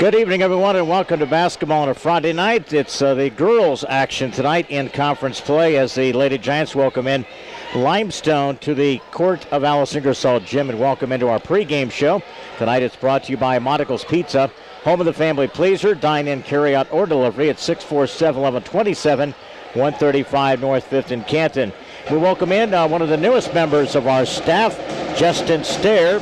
Good evening, everyone, and welcome to basketball on a Friday night. It's the girls' action tonight in conference play as the Lady Giants welcome in Limestone to the court of Alice Ingersoll Gym and welcome into our pregame show. Tonight it's brought to you by Monticle's Pizza, home of the family pleaser. Dine in, carry out, or delivery at 647-1127, 135 North 5th in Canton. We welcome in one of the newest members of our staff, Justin Stair,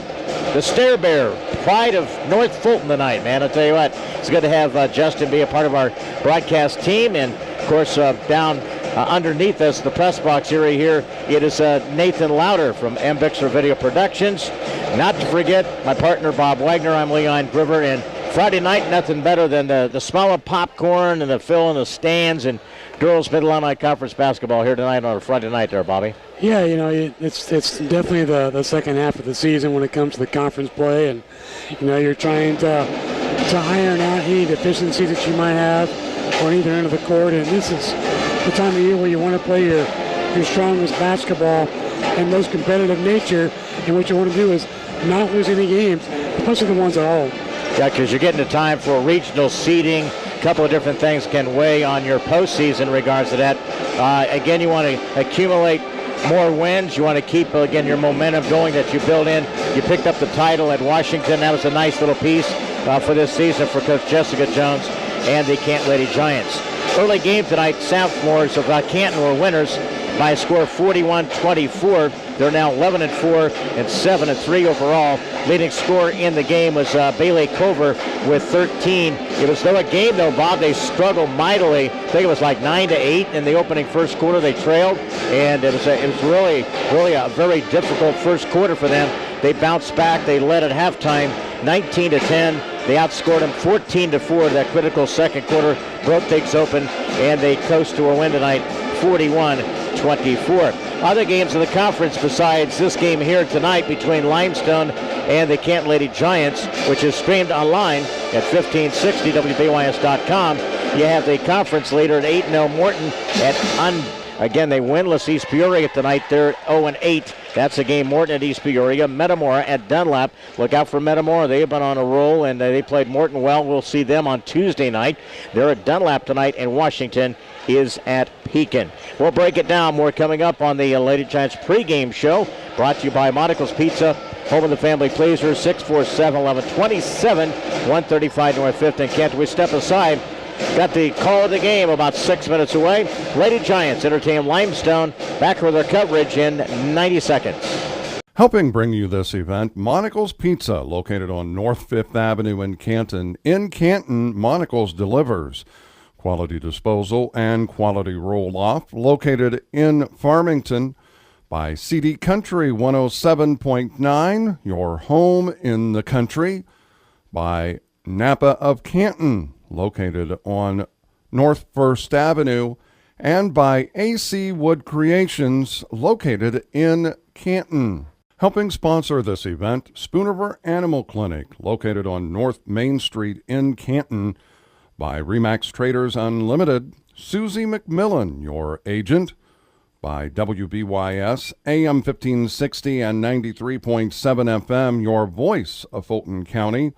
the Stair Bear, pride of North Fulton tonight, man. I'll tell you what, it's good to have Justin be a part of our broadcast team. And, of course, down underneath us, the press box area here, it is Nathan Louder from M. Bixler Video Productions. Not to forget my partner, Bob Wagner. I'm Leon Groover. And Friday night, nothing better than the smell of popcorn and the fill in the stands and girls Mid-Illiini Conference basketball here tonight on a Friday night there, Bobby. Yeah, you know, it's definitely the second half of the season when it comes to the conference play, and you know, you're trying to iron out any deficiencies that you might have on either end of the court, and this is the time of year where you want to play your strongest basketball and most competitive nature, and what you want to do is not lose any games, especially the ones at home. Yeah, because you're getting the time for regional seeding. A couple of different things can weigh on your postseason in regards to that. Again, you want to accumulate more wins. You want to keep, again, your momentum going that you build in. You picked up the title at Washington. That was a nice little piece for this season for Coach Jessica Jones and the Canton Lady Giants. Early game tonight, sophomores of Canton were winners by a score of 41-24. They're now 11-4 and 7-3 overall. Leading scorer in the game was Bailey Cover with 13. It was still a game, though, Bob. They struggled mightily. I think it was like 9-8 in the opening first quarter. They trailed, and it was really a very difficult first quarter for them. They bounced back. They led at halftime 19-10. They outscored them 14-4. That critical second quarter broke things open, and they coast to a win tonight, 41-24. Other games in the conference besides this game here tonight between Limestone and the Canton Lady Giants, which is streamed online at 1560wbys.com. You have the conference leader at 8-0 Morton again, they winless East Peoria tonight. They're 0-8. That's a game. Morton at East Peoria. Metamora at Dunlap. Look out for Metamora. They've been on a roll, and they played Morton well. We'll see them on Tuesday night. They're at Dunlap tonight, and Washington is at Pekin. We'll break it down. More coming up on the Lady Giants pregame show. Brought to you by Monticle's Pizza, home of the family pleaser, 647-1127, 135 North 5th in Canton. We step aside. Got the call of the game about 6 minutes away. Lady Giants entertain Limestone. Back with their coverage in 90 seconds. Helping bring you this event, Monticle's Pizza, located on North 5th Avenue in Canton. In Canton, Monticle's delivers quality disposal and quality roll-off. Located in Farmington by CD Country 107.9, your home in the country. By Napa of Canton, located on North 1st Avenue, and by AC Wood Creations, located in Canton. Helping sponsor this event, Spooniver Animal Clinic, located on North Main Street in Canton, by Remax Traders Unlimited, Susie McMillan, your agent, by WBYS, AM 1560 and 93.7 FM, your voice of Fulton County,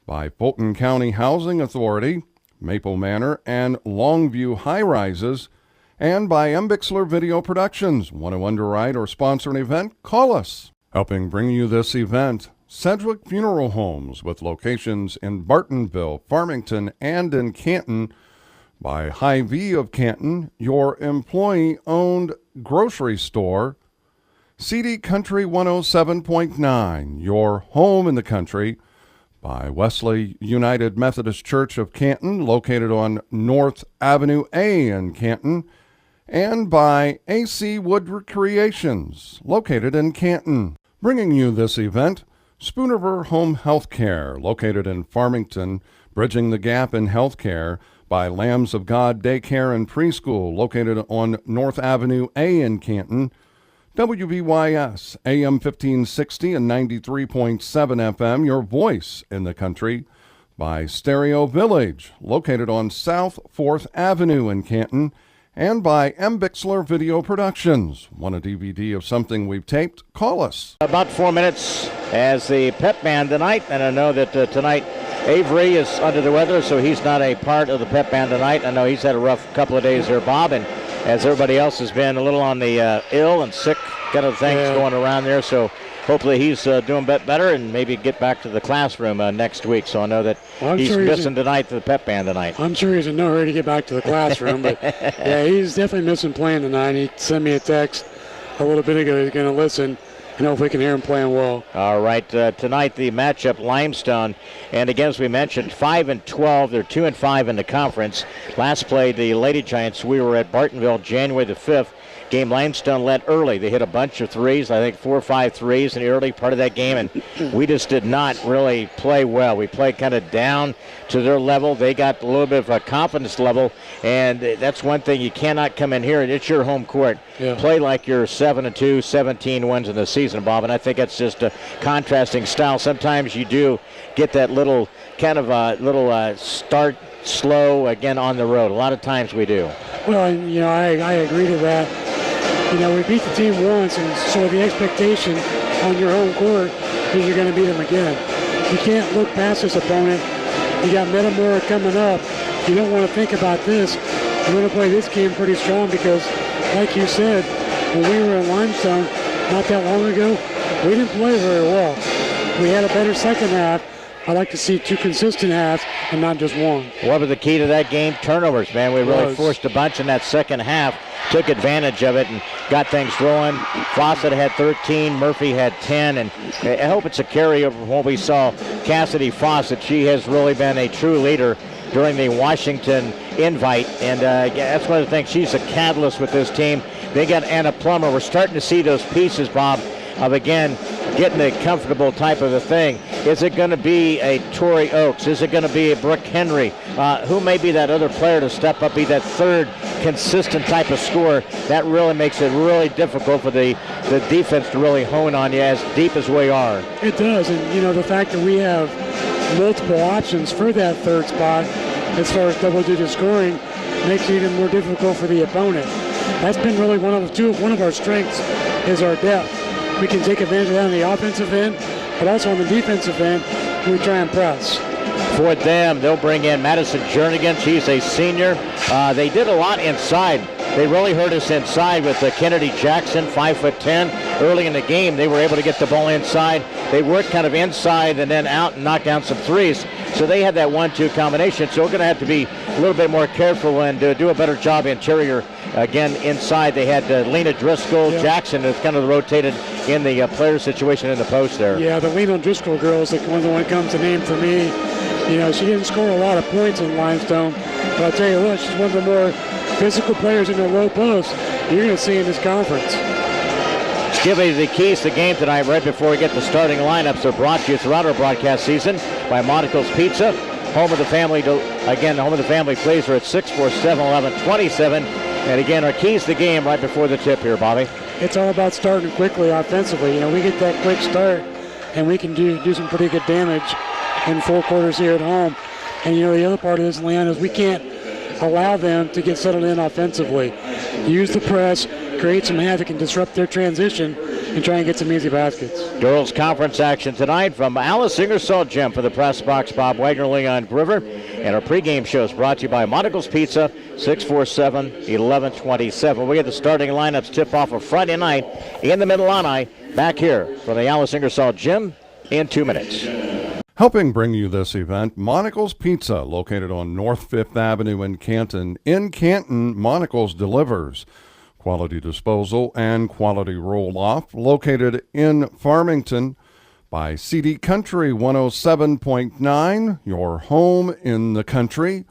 by Fulton County Housing Authority, Maple Manor, and Longview High Rises, and by M. Bixler Video Productions. Want to underwrite or sponsor an event? Call us. Helping bring you this event, Sedgwick Funeral Homes, with locations in Bartonville, Farmington, and in Canton, by Hy-Vee of Canton, your employee-owned grocery store, CD Country 107.9, your home in the country, by Wesley United Methodist Church of Canton, located on North Avenue A in Canton, and by AC Wood Creations, located in Canton. Bringing you this event, Spooniver Home Health Care, located in Farmington, bridging the gap in health care, by Lambs of God Daycare and Preschool, located on North Avenue A in Canton. WBYS, AM 1560 and 93.7 FM, your voice in the country, by Stereo Village, located on South 4th Avenue in Canton, and by M. Bixler Video Productions. Want a DVD of something we've taped? Call us. About 4 minutes as the pep band tonight, and I know that tonight Avery is under the weather, so he's not a part of the pep band tonight. I know he's had a rough couple of days here, Bob, and as everybody else has been a little on the ill and sick kind of things going around there, so hopefully he's doing better and maybe get back to the classroom next week. So I know that he's missing tonight to the pep band tonight. I'm sure he's in no hurry to get back to the classroom, but yeah, he's definitely missing playing tonight. He sent me a text a little bit ago. He's going to listen and hopefully we can hear him playing well. All right, tonight the matchup Limestone, and again as we mentioned, 5-12. They're 2-5 in the conference. Last played the Lady Giants. We were at Bartonville January the 5th. Game Limestone led early. They hit a bunch of threes, I think 4 or 5 threes in the early part of that game, and we just did not really play well. We played kind of down to their level. They got a little bit of a confidence level, and that's one thing. You cannot come in here, and it's your home court. Play like you're 7-2, 17 wins in the season, Bob, and I think that's just a contrasting style. Sometimes you do get that little kind of start slow again on the road. A lot of times we do. Well, you know, I agree to that. You know, we beat the team once, and so the expectation on your home court is you're going to beat them again. You can't look past this opponent. You got Metamora coming up. You don't want to think about this. You want to play this game pretty strong because, like you said, when we were in Limestone not that long ago, we didn't play very well. We had a better second half. I like to see 2 consistent halves and not just one. What was the key to that game? Turnovers, man. We really forced a bunch in that second half, took advantage of it, and got things rolling. Fawcett had 13, Murphy had 10, and I hope it's a carryover from what we saw. Cassidy Fawcett, she has really been a true leader during the Washington invite, and that's one of the things. She's a catalyst with this team. They got Anna Plummer. We're starting to see those pieces, Bob, of, again, getting a comfortable type of a thing. Is it going to be a Tori Oakes? Is it going to be a Brooke Henry? Who may be that other player to step up, be that third consistent type of scorer? That really makes it really difficult for the defense to really hone on you as deep as we are. It does, and you know, the fact that we have multiple options for that third spot as far as double-digit scoring makes it even more difficult for the opponent. That's been really one of our strengths is our depth. We can take advantage of that on the offensive end, but also on the defensive end, we try and press. For them, they'll bring in Madison Jernigan. She's a senior. They did a lot inside. They really hurt us inside with Kennedy Jackson, 5'10". Early in the game, they were able to get the ball inside. They worked kind of inside and then out and knocked down some threes. So they had that 1-2 combination. So we're going to have to be a little bit more careful and do a better job interior. Again, inside they had Lena Driscoll, Jackson has kind of rotated in the player situation in the post there. Yeah, the Lena Driscoll girl is the one comes to name for me. You know, she didn't score a lot of points in Limestone, but I'll tell you what, she's one of the more physical players in the low post you're going to see in this conference. Let's give you the keys to the game tonight right before we get the starting lineups. They're brought to you throughout our broadcast season by Monticle's Pizza. Home of the family, again, home of the family plays are at 647-1127. And again, our keys to the game right before the tip here, Bobby. It's all about starting quickly offensively. You know, we get that quick start, and we can do some pretty good damage in 4 quarters here at home. And, you know, the other part of this, Leon, is we can't allow them to get settled in offensively. Use the press, create some havoc, and disrupt their transition, and try and get some easy baskets. Girls Conference action tonight from Alice Ingersoll Gym for the press box. Bob Wagner, Leon Groover. And our pregame show is brought to you by Monticle's Pizza, 647-1127. We get the starting lineups tip off of Friday night in the Mid-Illiini, back here from the Alice Ingersoll Gym in 2 minutes. Helping bring you this event, Monticle's Pizza, located on North 5th Avenue in Canton. In Canton, Monticle's delivers quality disposal and quality roll-off, located in Farmington by CD Country 107.9, your home in the country,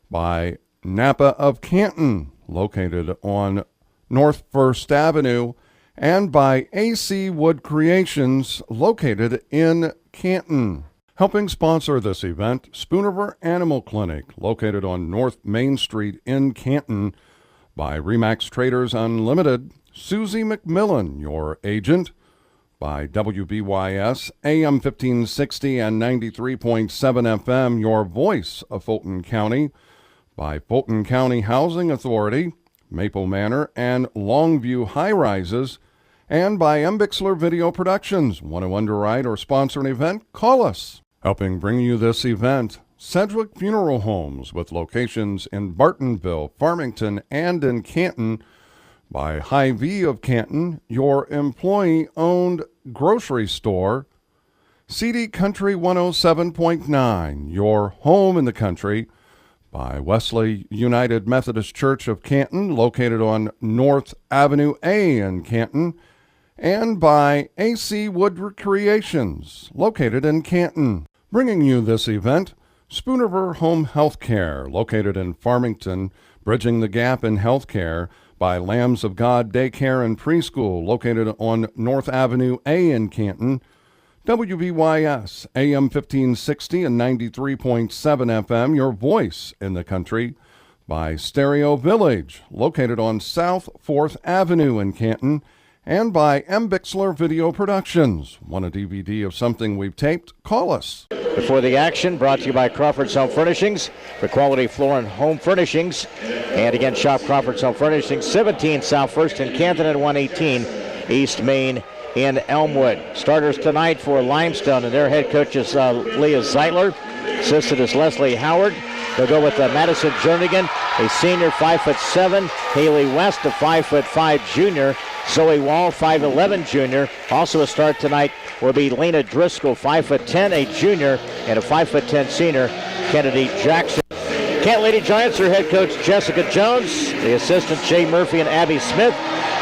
by Napa of Canton, located on North 1st Avenue, and by AC Wood Creations, located in Canton. Helping sponsor this event, Spooniver Animal Clinic, located on North Main Street in Canton, by Remax Traders Unlimited, Susie McMillan, your agent, by WBYS, AM 1560 and 93.7 FM, your voice of Fulton County, by Fulton County Housing Authority, Maple Manor, and Longview High Rises, and by M. Bixler Video Productions. Want to underwrite or sponsor an event? Call us. Helping bring you this event, Sedgwick Funeral Homes, with locations in Bartonville, Farmington, and in Canton. By Hy-Vee of Canton, your employee-owned grocery store. CD Country 107.9, your home in the country. By Wesley United Methodist Church of Canton, located on North Avenue A in Canton. And by AC Wood Recreations, located in Canton. Bringing you this event, Spoonerver Home Health Care, located in Farmington, bridging the gap in health care. By Lambs of God Daycare and Preschool, located on North Avenue A in Canton. WBYS, AM 1560 and 93.7 FM, your voice in the country. By Stereo Village, located on South 4th Avenue in Canton. And by M. Bixler Video Productions. Want a DVD of something we've taped? Call us. Before the action, brought to you by Crawford's Home Furnishings for quality floor and home furnishings. And again, shop Crawford's Home Furnishings, 17 South 1st in Canton and 118 East Main in Elmwood. Starters tonight for Limestone, and their head coach is Leah Zeitler. Assistant is Leslie Howard. They'll go with Madison Jernigan, a senior, 5'7", Haley West, a 5'5" junior, Zoe Wall, 5'11" junior. Also a start tonight will be Lena Driscoll, 5'10", a junior, and a 5'10" senior, Kennedy Jackson. Canton Lady Giants, their head coach Jessica Jones, the assistant Jay Murphy and Abby Smith.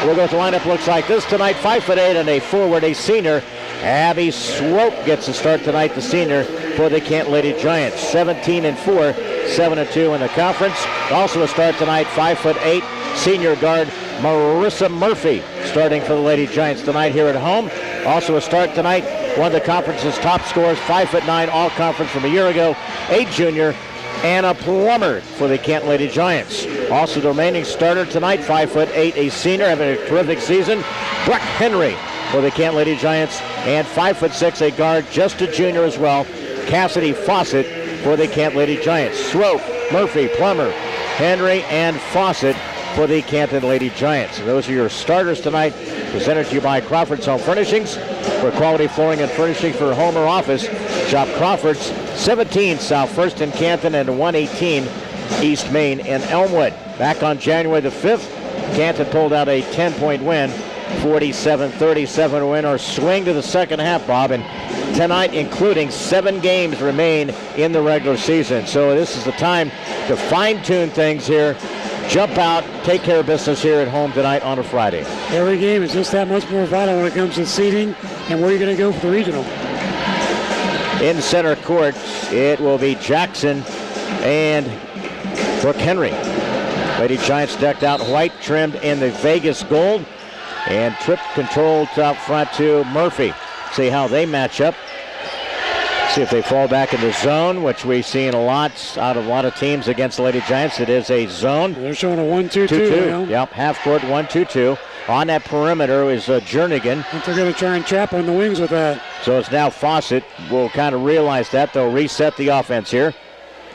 We'll go with the lineup. Looks like this tonight: 5'8" and a forward, a senior. Abby Swope gets the start tonight, the senior for the Canton Lady Giants. 17-4, 7-2 in the conference. Also a start tonight: 5'8", senior guard Marissa Murphy, starting for the Lady Giants tonight here at home. Also a start tonight, one of the conference's top scorers, 5'9", all conference from a year ago, a junior, Anna Plummer for the Canton Lady Giants. Also the remaining starter tonight, 5'8", a senior, having a terrific season, Brooke Henry for the Canton Lady Giants, and 5'6", a guard, just a junior as well, Cassidy Fawcett for the Canton Lady Giants. Swope, Murphy, Plummer, Henry, and Fawcett for the Canton Lady Giants. And those are your starters tonight, presented to you by Crawford's Home Furnishings. For quality flooring and furnishing for home or office, shop Crawford's, 17 South 1st in Canton and 118 East Main in Elmwood. Back on January the 5th, Canton pulled out a 10-point win, 47-37 win, or swing to the second half, Bob. And tonight, including 7 games remain in the regular season. So this is the time to fine-tune things here, jump out, take care of business here at home tonight on a Friday. Every game is just that much more vital when it comes to seeding and where you're going to go for the regional. In center court, it will be Jackson and Brooke Henry. Lady Giants decked out in white, trimmed in the Vegas gold, and trip controlled out front to Murphy. See how they match up. See if they fall back in the zone, which we've seen a lot out of a lot of teams against the Lady Giants. It is a zone. They're showing a 1-2-2. Yep, half court 1-2-2. On that perimeter is Jernigan. I think they're going to try and trap on the wings with that. So it's now Fawcett. We'll kind of realize that. They'll reset the offense here.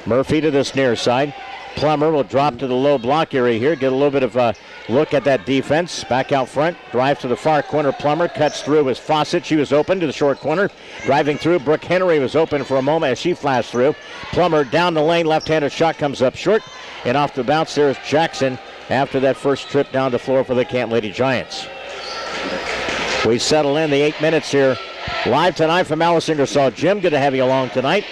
Murphy to this near side. Plummer will drop to the low block area here. Get a little bit of a look at that defense. Back out front. Drive to the far corner. Plummer cuts through with Fawcett. She was open to the short corner. Driving through. Brooke Henry was open for a moment as she flashed through. Plummer down the lane. Left-handed shot comes up short. And off the bounce there is Jackson after that first trip down the floor for the Canton Lady Giants. We settle in the 8 minutes here. Live tonight from Alice Ingersoll Gym. Good to have you along tonight.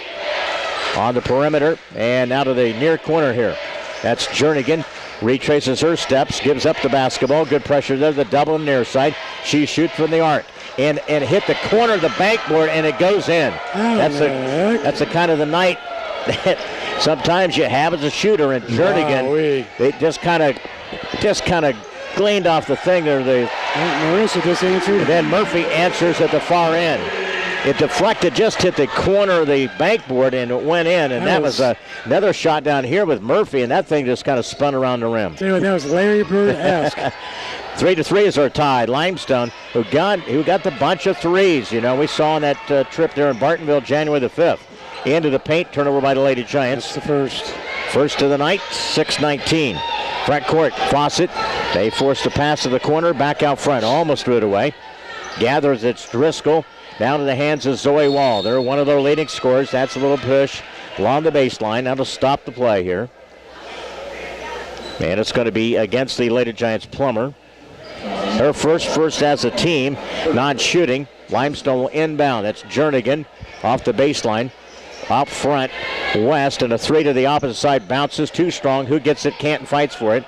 On the perimeter and out of the near corner here. That's Jernigan. Retraces her steps, gives up the basketball. Good pressure there, the double near side. She shoots from the arc and hit the corner of the backboard, and it goes in. That's the kind of the night that sometimes you have as a shooter. And Jernigan, they just kind of gleaned off the thing there. Marissa just answered. And then Murphy answers at the far end. It deflected, just hit the corner of the backboard, and it went in. And that was another shot down here with Murphy, and that thing just kind of spun around the rim. Dude, that was Larry Bird-esque. 3-3 is our tie. Limestone, who got the bunch of threes. You know, we saw on that trip there in Bartonville, January the 5th. Into the paint, turnover by the Lady Giants. That's the first. First of the night, 6-19. Front court, Fawcett. They force the pass to the corner, back out front, almost threw it away. Gathers, it's Driscoll. Down to the hands of Zoe Wall. They're one of their leading scorers. That's a little push along the baseline. That'll stop the play here. And it's going to be against the Lady Giants Plummer. Her first as a team, non-shooting. Limestone will inbound. That's Jernigan off the baseline. Up front, West, and a three to the opposite side. Bounces, too strong. Who gets it? Canton fights for it.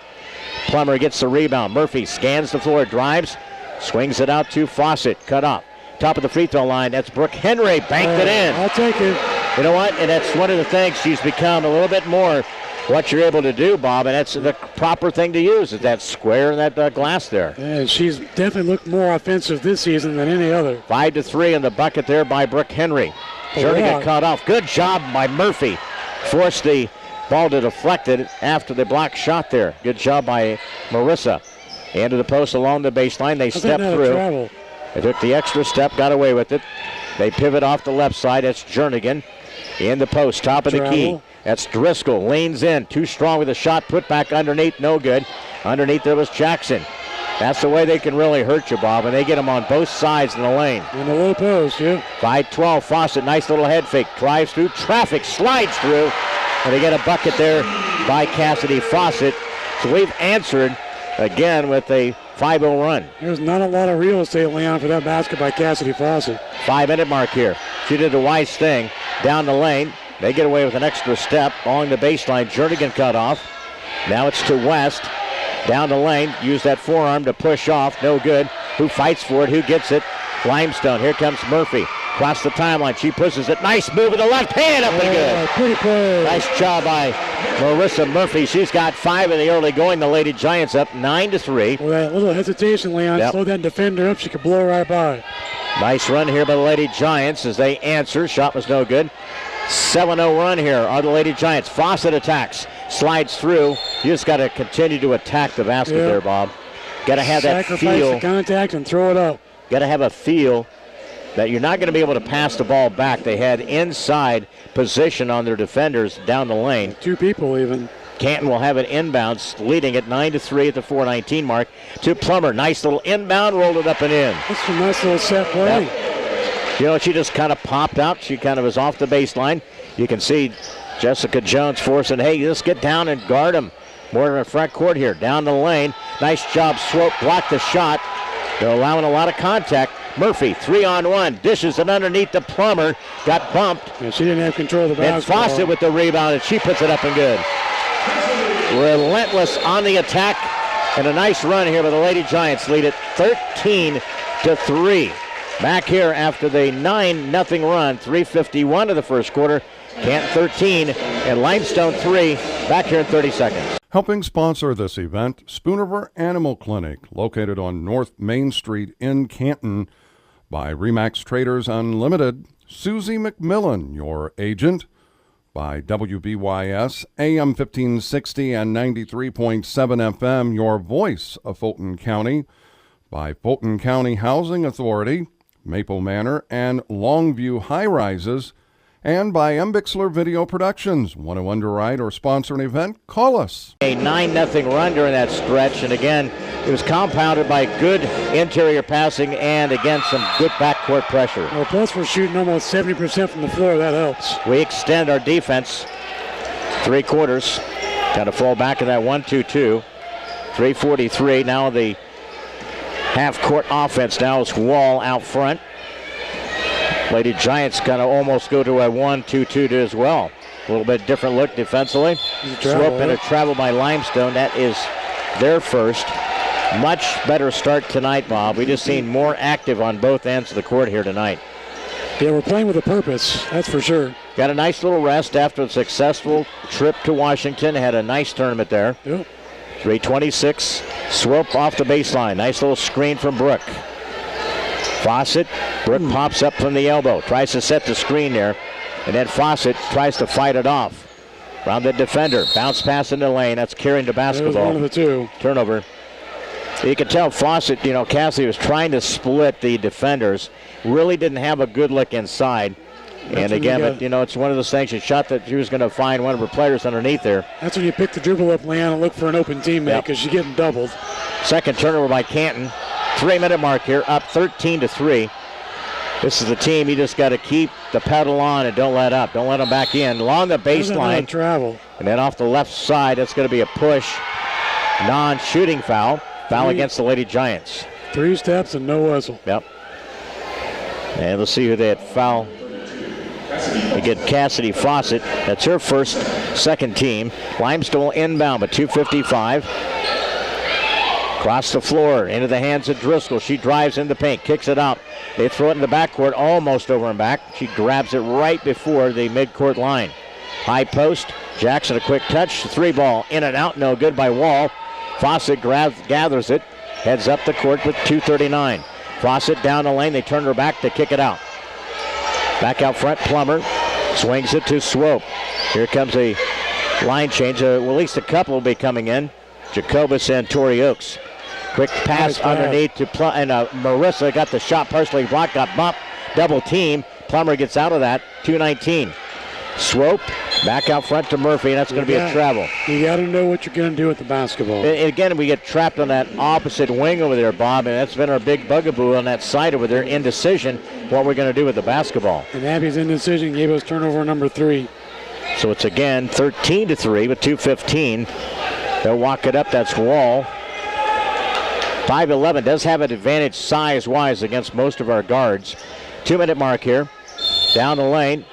Plummer gets the rebound. Murphy scans the floor, drives, swings it out to Fawcett. Cut off. Top of the free throw line. That's Brooke Henry. Banked it in. I'll take it. You know what? And that's one of the things she's become a little bit more what you're able to do, Bob, and that's the proper thing to use is that square and that glass there. Yeah, she's definitely looked more offensive this season than any other. 5-3 in the bucket there by Brooke Henry. Jernigan cut off. Good job by Murphy. Forced the ball to deflect it after the block shot there. Good job by Marissa. Into the post along the baseline. They step through. They took the extra step, got away with it. They pivot off the left side. That's Jernigan. In the post, top of the key. That's Driscoll. Leans in. Too strong with a shot. Put back underneath. No good. Underneath there was Jackson. That's the way they can really hurt you, Bob, and they get them on both sides in the lane. In the low post, yeah. 5-12, Fawcett, nice little head fake. Drives through, traffic, slides through, and they get a bucket there by Cassidy Fawcett. So we've answered again with a 5-0 run. There's not a lot of real estate, Leon, for that basket by Cassidy Fawcett. 5-minute mark here. She did a wise thing down the lane. They get away with an extra step along the baseline. Jernigan cut off. Now it's to West. Down the lane, use that forearm to push off, no good. Who fights for it, who gets it? Limestone, here comes Murphy. Across the timeline, she pushes it. Nice move with the left hand, up and good. Pretty play. Nice job by Marissa Murphy. She's got 5 in the early going. The Lady Giants up 9-3. Well, that little hesitation, Leon, slow that defender up. She could blow right by. Nice run here by the Lady Giants as they answer. Shot was no good. 7-0 run here are the Lady Giants. Fawcett attacks, slides through. You just got to continue to attack the basket there, Bob. Got to have that feel. Sacrifice the contact and throw it up. Got to have a feel that you're not going to be able to pass the ball back. They had inside position on their defenders down the lane. 2 people even. Canton will have it inbounds, leading at 9-3 at the 4:19 mark. To Plummer, nice little inbound, rolled it up and in. That's a nice little set play. Yep. You know, she just kind of popped out. She kind of was off the baseline. You can see Jessica Jones forcing, hey, just get down and guard him. More in the front court here. Down the lane. Nice job, Swope. Blocked the shot. They're allowing a lot of contact. Murphy, 3-on-1. Dishes it underneath the Plummer. Got bumped. Yeah, she didn't have control of the basketball. And Fawcett with the rebound, and she puts it up and good. Relentless on the attack. And a nice run here by the Lady Giants. Lead it 13-3. Back here after the 9-0 run, 3:51 of the first quarter. Canton 13 and Limestone 3. Back here in 30 seconds. Helping sponsor this event, Spooniver Animal Clinic, located on North Main Street in Canton. By Remax Traders Unlimited, Susie McMillan, your agent. By WBYS, AM 1560 and 93.7 FM, your voice of Fulton County. By Fulton County Housing Authority, Maple Manor, and Longview High Rises, and by M. Bixler Video Productions. Want to underwrite or sponsor an event? Call us. A 9-0 run during that stretch, and again, it was compounded by good interior passing and, again, some good backcourt pressure. Well, plus we're shooting almost 70% from the floor. That helps. We extend our defense 3 quarters. Got to fall back in that 1-2-2. 3:43. Now the half-court offense. Now it's Wall out front. Lady Giants kind of almost go to a 1-2-2 as well. A little bit different look defensively. Swope and a travel by Limestone. That is their first. Much better start tonight, Bob. We just seen more active on both ends of the court here tonight. Yeah, we're playing with a purpose, that's for sure. Got a nice little rest after a successful trip to Washington. Had a nice tournament there. Yep. 3:26. Swope off the baseline. Nice little screen from Brooke. Fawcett. Brooke pops up from the elbow. Tries to set the screen there. And then Fawcett tries to fight it off. Around the defender. Bounce pass in the lane. That's carrying the basketball. One of the 2. Turnover. You can tell Fawcett, Cassidy was trying to split the defenders. Really didn't have a good look inside. And again, but it's one of those things. She shot that she was going to find one of her players underneath there. That's when you pick the dribble up, Leanne, and look for an open teammate because she's getting doubled. Second turnover by Canton. 3-minute mark here, up 13-3. This is the team you just got to keep the pedal on and don't let up. Don't let them back in. Along the baseline. Travel. And then off the left side, that's going to be a push. Non-shooting foul. Foul against the Lady Giants. 3 steps and no whistle. Yep. And let's see who they had foul. They get Cassidy Fawcett. That's her first, second team. Limestone inbound, but 2:55. Across the floor, into the hands of Driscoll. She drives in the paint, kicks it out. They throw it in the backcourt, almost over and back. She grabs it right before the midcourt line. High post, Jackson a quick touch, 3-ball, in and out, no good by Wall. Fawcett gathers it, heads up the court with 2:39. Fawcett down the lane, they turn her back to kick it out. Back out front, Plummer swings it to Swope. Here comes a line change, at least a couple will be coming in. Jacobus and Tori Oakes. Quick pass underneath to Marissa. Got the shot partially blocked, got bumped. Double team. Plummer gets out of that. 2:19. Swope back out front to Murphy, and that's going to be a travel. You got to know what you're going to do with the basketball. And again, we get trapped on that opposite wing over there, Bob, and that's been our big bugaboo on that side over there. Indecision, what we're going to do with the basketball. And Abby's indecision gave us turnover number 3. So it's again 13-3 with 2:15. They'll walk it up. That's Wall. 5'11", does have an advantage size-wise against most of our guards. 2-minute mark here. Down the lane.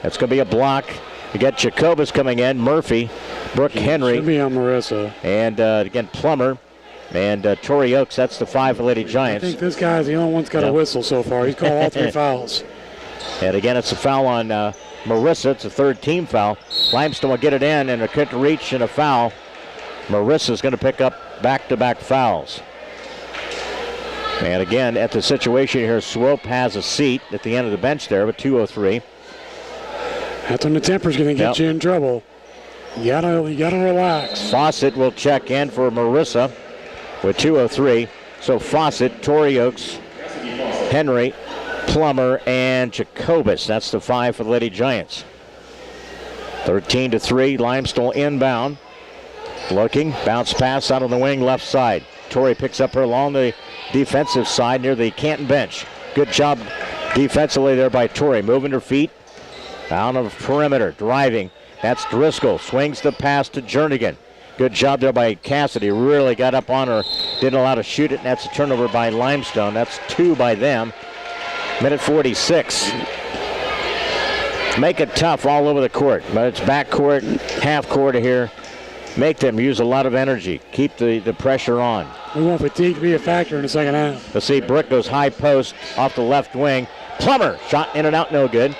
That's going to be a block. You got Jacobus coming in. Murphy, Brooke Henry. Should be on Marissa. And again, Plummer and Tori Oakes. That's the 5 for Lady Giants. I think this guy's the only one that's got a whistle so far. He's called all 3 fouls. And again, it's a foul on Marissa. It's a third team foul. Limestone will get it in, and a quick reach and a foul. Marissa's going to pick up back-to-back fouls. And again, at the situation here, Swope has a seat at the end of the bench there with 2:03. That's when the temper's going to get you in trouble. You gotta relax. Fawcett will check in for Marissa with 2:03. So Fawcett, Tori Oakes, Henry, Plummer, and Jacobus. That's the 5 for the Lady Giants. 13-3, Limestone inbound. Looking, bounce pass out on the wing left side. Tori picks up her along the defensive side near the Canton bench. Good job defensively there by Tori. Moving her feet. Down the perimeter, driving. That's Driscoll. Swings the pass to Jernigan. Good job there by Cassidy. Really got up on her. Didn't allow to shoot it, and that's a turnover by Limestone. That's 2 by them. Minute 46. Make it tough all over the court. But it's back court, half court here. Make them use a lot of energy. Keep the pressure on. We want fatigue to be a factor in the second half. Let's see, Brick goes high post off the left wing. Plummer, shot in and out, no good.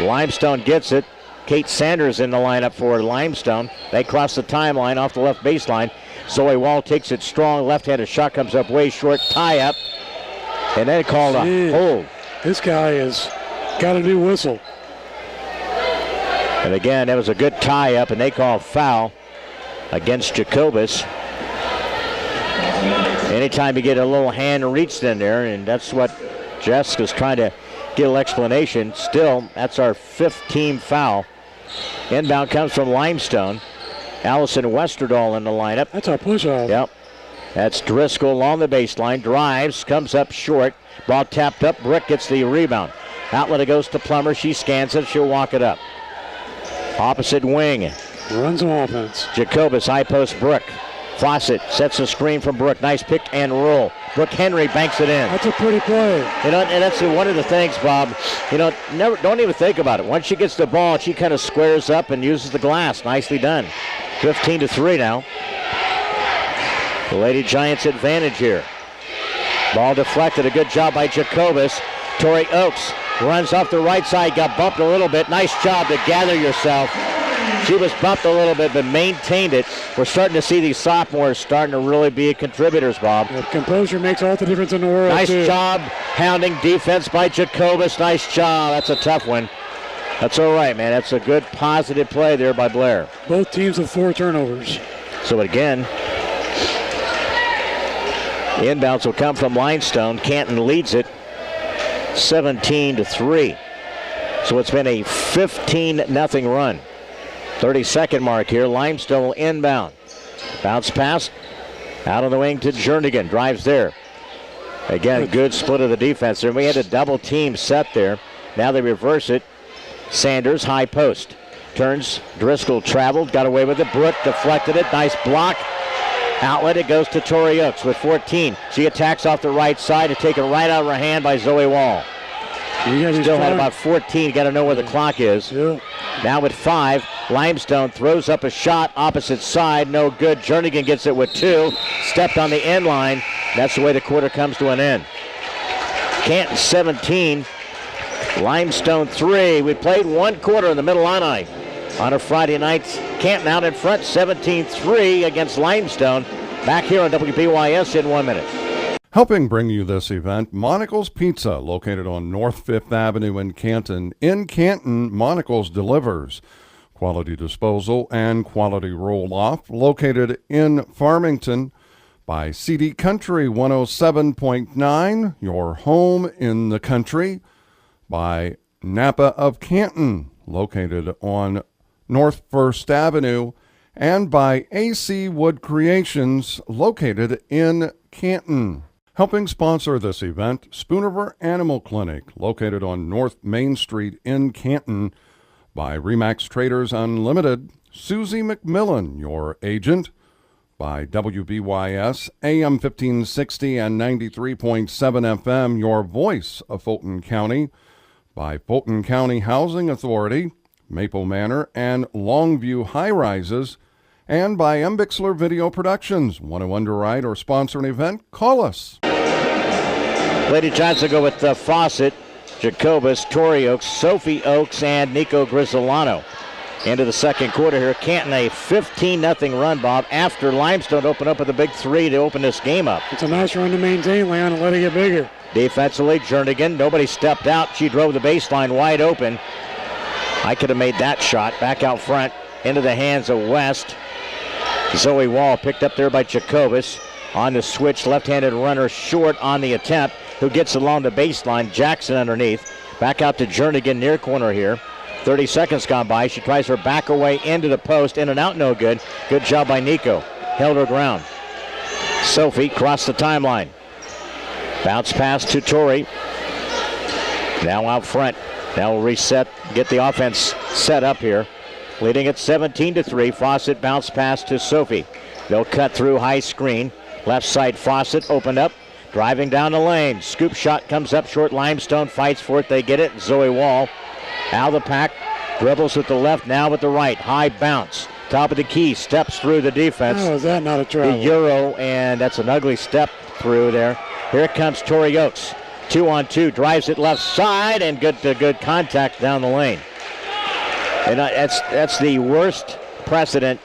Limestone gets it. Kate Sanders in the lineup for Limestone. They cross the timeline off the left baseline. Zoe Wall takes it strong. Left-handed shot comes up way short. Tie up. And then called a hold. This guy has got a new whistle. And again, that was a good tie up, and they call foul against Jacobus. Anytime you get a little hand reached in there, and that's what Jessica's trying to get an explanation. Still, that's our 5th team foul. Inbound comes from Limestone. Allison Westerdahl in the lineup. That's our push-off. Yep. That's Driscoll on the baseline. Drives, comes up short. Ball tapped up. Brick gets the rebound. Outlet it goes to Plummer. She scans it. She'll walk it up. Opposite wing. Runs some offense. Jacobus, high post, Brooke. Fawcett sets a screen from Brooke. Nice pick and roll. Brooke Henry banks it in. That's a pretty play. And that's one of the things, Bob. Don't even think about it. Once she gets the ball, she kind of squares up and uses the glass. Nicely done. 15-3 now. The Lady Giants advantage here. Ball deflected. A good job by Jacobus. Tori Oakes runs off the right side. Got bumped a little bit. Nice job to gather yourself. She was bumped a little bit, but maintained it. We're starting to see these sophomores starting to really be contributors, Bob. Yeah, composure makes all the difference in the world. Nice job hounding defense by Jacobus. Nice job. That's a tough one. That's all right, man. That's a good positive play there by Blair. Both teams with 4 turnovers. So again, inbounds will come from Limestone. Canton leads it 17-3. So it's been a 15-0 run. 30-second mark here. Limestone will inbound. Bounce pass out on the wing to Jernigan. Drives there. Again, good split of the defense there. We had a double team set there. Now they reverse it. Sanders, high post. Turns. Driscoll traveled. Got away with it. Brooke deflected it. Nice block. Outlet. It goes to Tori Oaks with 14. She attacks off the right side and taken right out of her hand by Zoe Wall. Still had about 14. You got to know where the clock is. Yeah. Now with 5, Limestone throws up a shot opposite side. No good. Jernigan gets it with 2. Stepped on the end line. That's the way the quarter comes to an end. Canton 17, Limestone 3. We played 1 quarter in the Mid-Illiini on a Friday night. Canton out in front 17-3 against Limestone. Back here on WBYS in 1 minute. Helping bring you this event, Monocle's Pizza, located on North 5th Avenue in Canton. In Canton, Monocle's delivers quality disposal and quality roll-off, located in Farmington by CD Country 107.9, your home in the country, by Napa of Canton, located on North 1st Avenue, and by AC Wood Creations, located in Canton. Helping sponsor this event, Spooniver Animal Clinic, located on North Main Street in Canton, by Remax Traders Unlimited, Susie McMillan, your agent, by WBYS, AM 1560 and 93.7 FM, your voice of Fulton County, by Fulton County Housing Authority, Maple Manor, and Longview High Rises, and by M. Bixler Video Productions. Want to underwrite or sponsor an event? Call us. Lady Giants will go with Fawcett, Jacobus, Tori Oaks, Sophie Oaks, and Nico Grisolano. Into the second quarter here. Canton a 15-0 run, Bob, after Limestone opened up with a big 3 to open this game up. It's a nice run to maintain, Leon, and let it get bigger. Defensively, Jernigan, nobody stepped out. She drove the baseline wide open. I could have made that shot. Back out front, into the hands of West. Zoe Wall picked up there by Jacobus. On the switch, left-handed runner short on the attempt, who gets along the baseline. Jackson underneath. Back out to Jernigan, near corner here. 30 seconds gone by. She tries her back away into the post. In and out, no good. Good job by Nico. Held her ground. Sophie crossed the timeline. Bounce pass to Tori. Now out front. Now we'll reset, get the offense set up here. Leading at 17-3. Fawcett bounce pass to Sophie. They'll cut through high screen. Left side Fawcett opened up. Driving down the lane. Scoop shot comes up short. Limestone fights for it. They get it. Zoe Wall out of the pack. Dribbles with the left, now with the right. High bounce. Top of the key. Steps through the defense. How is that not a travel? The Euro, and that's an ugly step through there. Here comes Tori Oaks. 2-on-2. Drives it left side, and good contact down the lane. And that's the worst precedent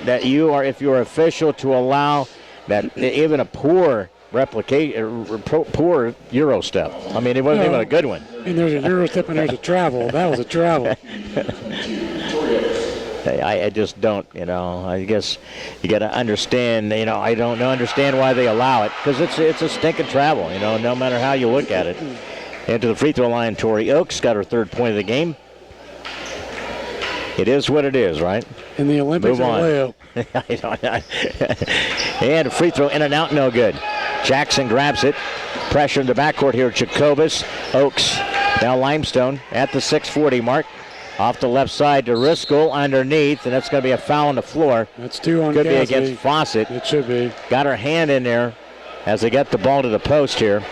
that you are, if you're official, to allow that even a poor poor Euro step. I mean, it wasn't even a good one. And there's a Euro step and there's a travel. That was a travel. I just don't, I guess you got to understand, I don't understand why they allow it, because it's a stinking travel, no matter how you look at it. Into the free throw line, Tori Oaks got her 3rd point of the game. It is what it is, right? In the Olympics, move on. And a free throw in and out, no good. Jackson grabs it. Pressure in the backcourt here. Jacobus, Oaks, now Limestone at the 6:40 mark. Off the left side to Driscoll underneath, and that's going to be a foul on the floor. That's 2 on Could be Cassidy. against Fawcett. It should be. Got her hand in there as they get the ball to the post here.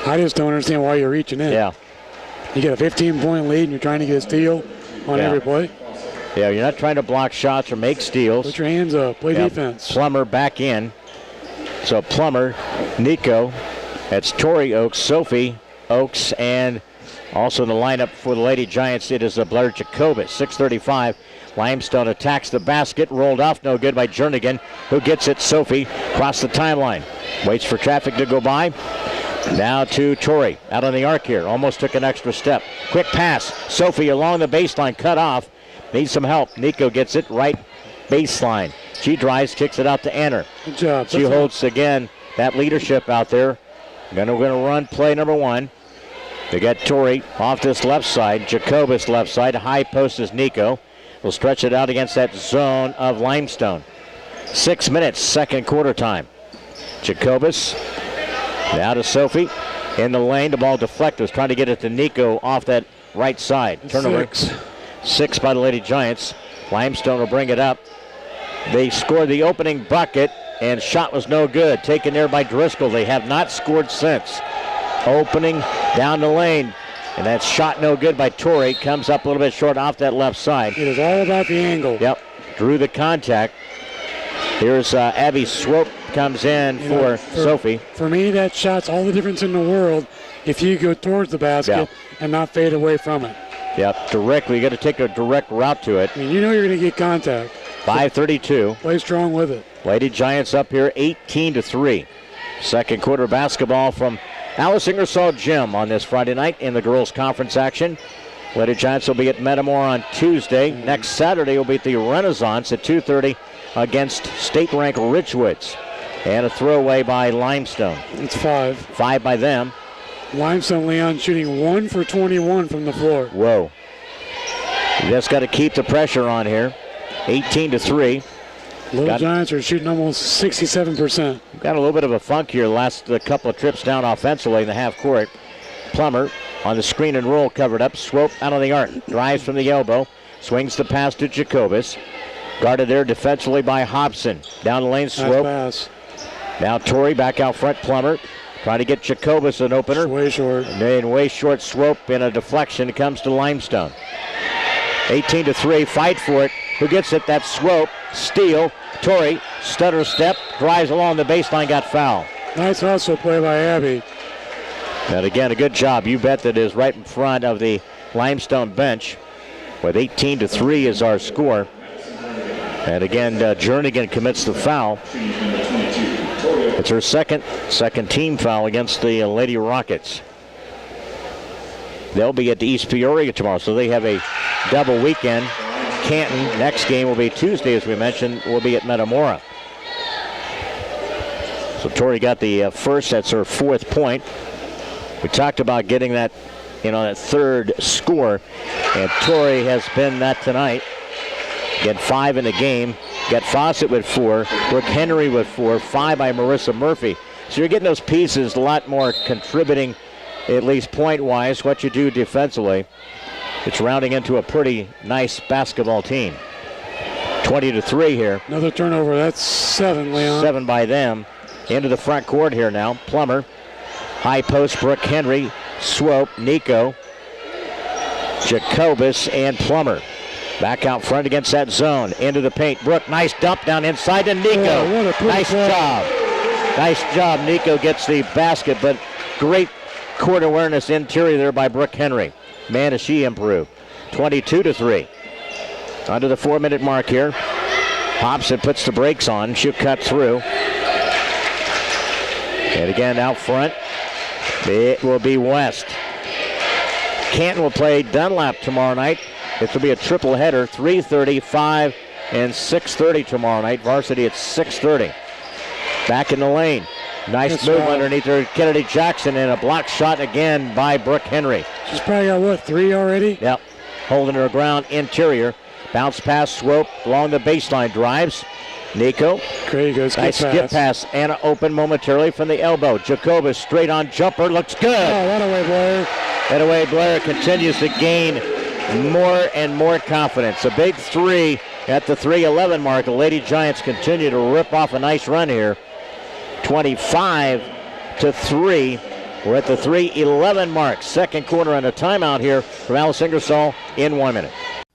I just don't understand why you're reaching in. Yeah. You get a 15-point lead and you're trying to get a steal on every play. Yeah, you're not trying to block shots or make steals. Put your hands up. Play defense. Plummer back in. So Plummer, Nico, that's Tori Oaks, Sophie Oaks, and also in the lineup for the Lady Giants, it is Blair Jacobus. 6:35. Limestone attacks the basket. Rolled off, no good by Jernigan, who gets it. Sophie across the timeline. Waits for traffic to go by. Now to Tori. Out on the arc here. Almost took an extra step. Quick pass. Sophie along the baseline. Cut off. Needs some help. Nico gets it right baseline. She drives, kicks it out to Anner. Good job. She holds again that leadership out there. Going to run play number 1. They got Torrey off this left side. Jacobus left side. High post is Nico. Will stretch it out against that zone of Limestone. 6 minutes, second quarter time. Jacobus now to Sophie in the lane. The ball deflected. Was trying to get it to Nico off that right side. Turnover. Six by the Lady Giants. Limestone will bring it up. They scored the opening bucket, and shot was no good. Taken there by Driscoll. They have not scored since. Opening down the lane. And that shot no good by Torrey. Comes up a little bit short off that left side. It is all about the angle. Yep. Drew the contact. Here's Abby Swope comes in for Sophie. For me, that shot's all the difference in the world if you go towards the basket and not fade away from it. Yep. Directly. You got to take a direct route to it. I mean, you know you're going to get contact. 5:32. Play strong with it. Lady Giants up here 18-3. Second quarter basketball from Alice Ingersoll Gym on this Friday night in the girls' conference action. Lady Giants will be at Metamora on Tuesday. Next Saturday will be at the Renaissance at 2:30 against state-ranked Ridgewoods. And a throwaway by Limestone. It's 5. 5 by them. Limestone Leon shooting 1 for 21 from the floor. Whoa. You just got to keep the pressure on here. 18-3. Little Giants are shooting almost 67%. Got a little bit of a funk here last couple of trips down offensively in the half court. Plummer on the screen and roll covered up. Swope out on the arc. Drives from the elbow. Swings the pass to Jacobus. Guarded there defensively by Hobson. Down the lane, Swope. Nice pass. Now Torrey back out front. Plummer trying to get Jacobus an opener. It's way short. And then way short Swope in a deflection. It comes to Limestone. 18-3. Fight for it. Who gets it? That's Swope. Steal. Torrey, stutter step, drives along the baseline, got fouled. Nice hustle play by Abby. And again, a good job. You bet that is right in front of the Limestone bench. With 18-3 is our score. And again, Jernigan commits the foul. It's her second team foul against the Lady Rockets. They'll be at the East Peoria tomorrow, so they have a double weekend. Canton, next game will be Tuesday, as we mentioned, will be at Metamora. So Torrey got the first, that's her 4th point. We talked about getting that, that third score, and Torrey has been that tonight. Get 5 in the game. Got Fawcett with 4, Brooke Henry with 4, 5 by Marissa Murphy. So you're getting those pieces a lot more contributing, at least point-wise, what you do defensively. It's rounding into a pretty nice basketball team. 20-3 here. Another turnover. That's 7, Leon. 7 by them. Into the front court here now. Plummer. High post, Brooke Henry. Swope, Nico. Jacobus and Plummer. Back out front against that zone. Into the paint. Brooke, nice dump down inside to Nico. Oh, nice job. Nice job. Nico gets the basket, but great court awareness interior there by Brooke Henry. Man, has she improved. 22-3. Under the 4-minute mark here. Hobson puts the brakes on. She'll cut through. And again, out front, it will be West. Canton will play Dunlap tomorrow night. This will be a triple header, 3:30, 5, and 6:30 tomorrow night. Varsity at 6:30. Back in the lane. Nice move underneath her, Kennedy Jackson, and a block shot again by Brooke Henry. She's probably got, 3 already? Yep. Holding her ground interior. Bounce pass, Swope along the baseline, drives. Nico. Great, goes nice skip pass. Anna open momentarily from the elbow. Jacobus straight on jumper, looks good. Oh, that away, Blair. That away, Blair continues to gain more and more confidence. A big 3 at the 3:11 mark. The Lady Giants continue to rip off a nice run here. 25-3. We're at the 3:11 mark. Second quarter and a timeout here from Alice Ingersoll in 1 minute.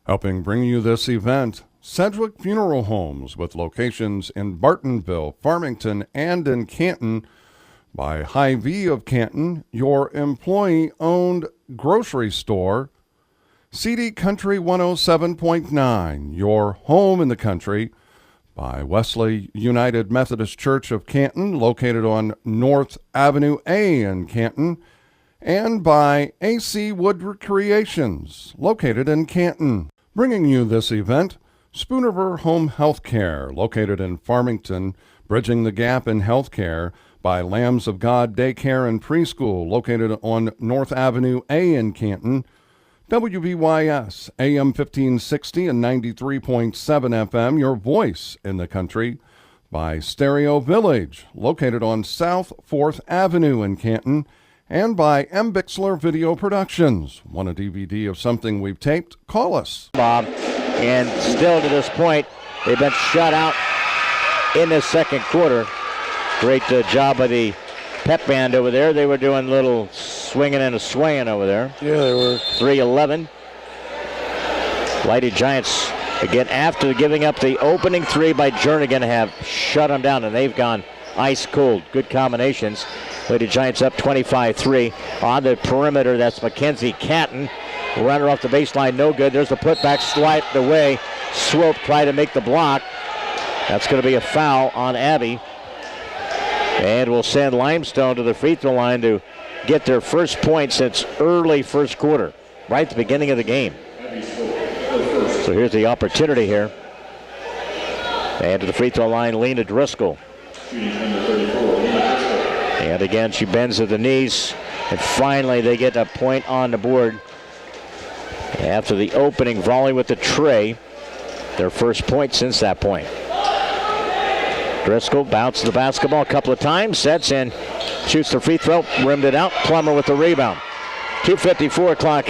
Helping bring you this event, Sedgwick Funeral Homes, with locations in Bartonville, Farmington, and in Canton. By Hy-Vee of Canton, your employee-owned grocery store. CD Country 107.9, your home in the country. By Wesley United Methodist Church of Canton, located on North Avenue A in Canton, and by AC Wood Recreations, located in Canton. Bringing you this event, Spooniver Home Health Care, located in Farmington, bridging the gap in health care by Lambs of God Daycare and Preschool, located on North Avenue A in Canton. WBYS, AM 1560 and 93.7 FM, your voice in the country. By Stereo Village, located on South 4th Avenue in Canton. And by M. Bixler Video Productions. Want a DVD of something we've taped? Call us. Bob, and still to this point, they've been shut out in the second quarter. Great job by the pep band over there. They were doing a little swinging and a swaying over there. Yeah, they were. 3-11. Lady Giants, again, after giving up the opening three by Jernigan, have shut them down, and they've gone ice cold. Good combinations. Lady Giants up 25-3. On the perimeter, that's Mackenzie Canton. Runner off the baseline, no good. There's the putback, swiped away. Swope tried to make the block. That's going to be a foul on Abby. And we'll send Limestone to the free throw line to get their first point since early first quarter, right at the beginning of the game. So here's the opportunity here. And to the free throw line, Lena Driscoll. And again, she bends at the knees. And finally, they get a point on the board. After the opening volley with the tray, their first point since that point. Driscoll bounced the basketball a couple of times, sets in, shoots the free throw, rimmed it out. Plummer with the rebound. 2:54 clock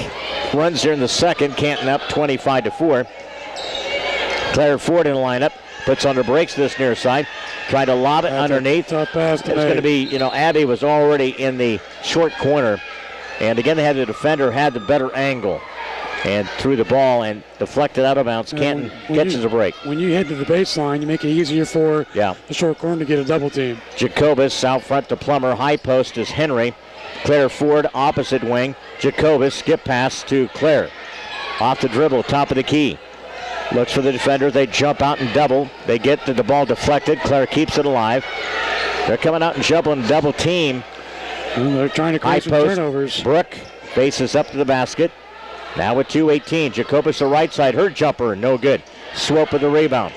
runs here in the second. Canton up 25-4. Claire Ford in the lineup, puts on the brakes this near side. Tried to lob it underneath. Tough pass it's going to be, Abby was already in the short corner. And again, they had the defender had the better angle. And threw the ball and deflected out of bounds. Canton catches a break. When you head to the baseline, you make it easier for the short corner to get a double team. Jacobus out front to Plummer. High post is Henry. Claire Ford opposite wing. Jacobus skip pass to Claire. Off the dribble, top of the key. Looks for the defender. They jump out and double. They get the ball deflected. Claire keeps it alive. They're coming out and jumping double team. They're trying to create some turnovers. Brooke faces up to the basket. Now with 2:18. Jacobus the right side. Her jumper, no good. Swope with the rebound.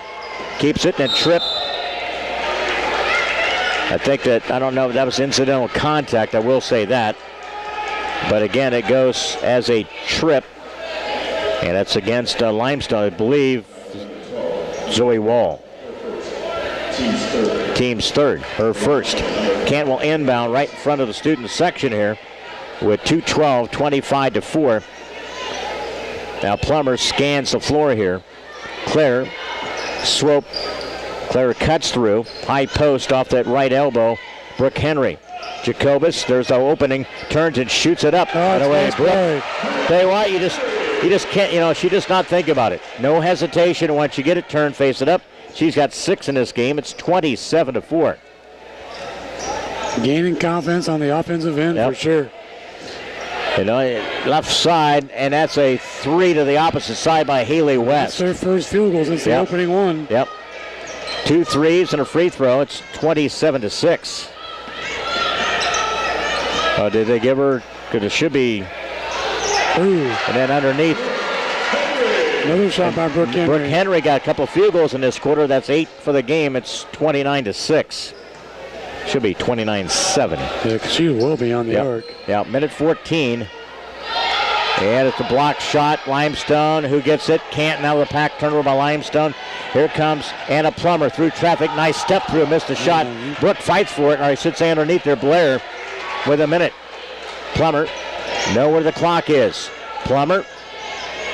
Keeps it and trip. I think I don't know if that was incidental contact. I will say that. But again, it goes as a trip. And that's against Limestone, I believe, Zoe Wall. Team's third, her first. Canton will inbound right in front of the student section here with 2:12, 25-4. Now Plummer scans the floor here. Claire, swope. Claire cuts through. High post off that right elbow. Brooke Henry. Jacobus, there's the opening, turns and shoots it up. Oh, nice play. Tell you what, you just can't, she does not think about it. No hesitation. Once you get it, turn, face it up. She's got 6 in this game. It's 27-4. Gaining confidence on the offensive end for sure. Left side, and that's a 3 to the opposite side by Haley West. That's their first field goal since the opening one. Yep. 2 threes and a free throw. It's 27-6. Oh, did they give her? Because it should be. Ooh. And then underneath. Another shot by Brooke Henry. Brooke Henry got a couple field goals in this quarter. That's 8 for the game. It's 29-6. Should be 29-7. Yeah, because she will be on the arc. Yeah, minute 14. And it's a block shot. Limestone, who gets it? Canton out of the pack. Turnover by Limestone. Here comes Anna Plummer through traffic. Nice step through. Missed the shot. Brooke fights for it. Or I should say underneath there. Blair with a minute. Plummer, know where the clock is. Plummer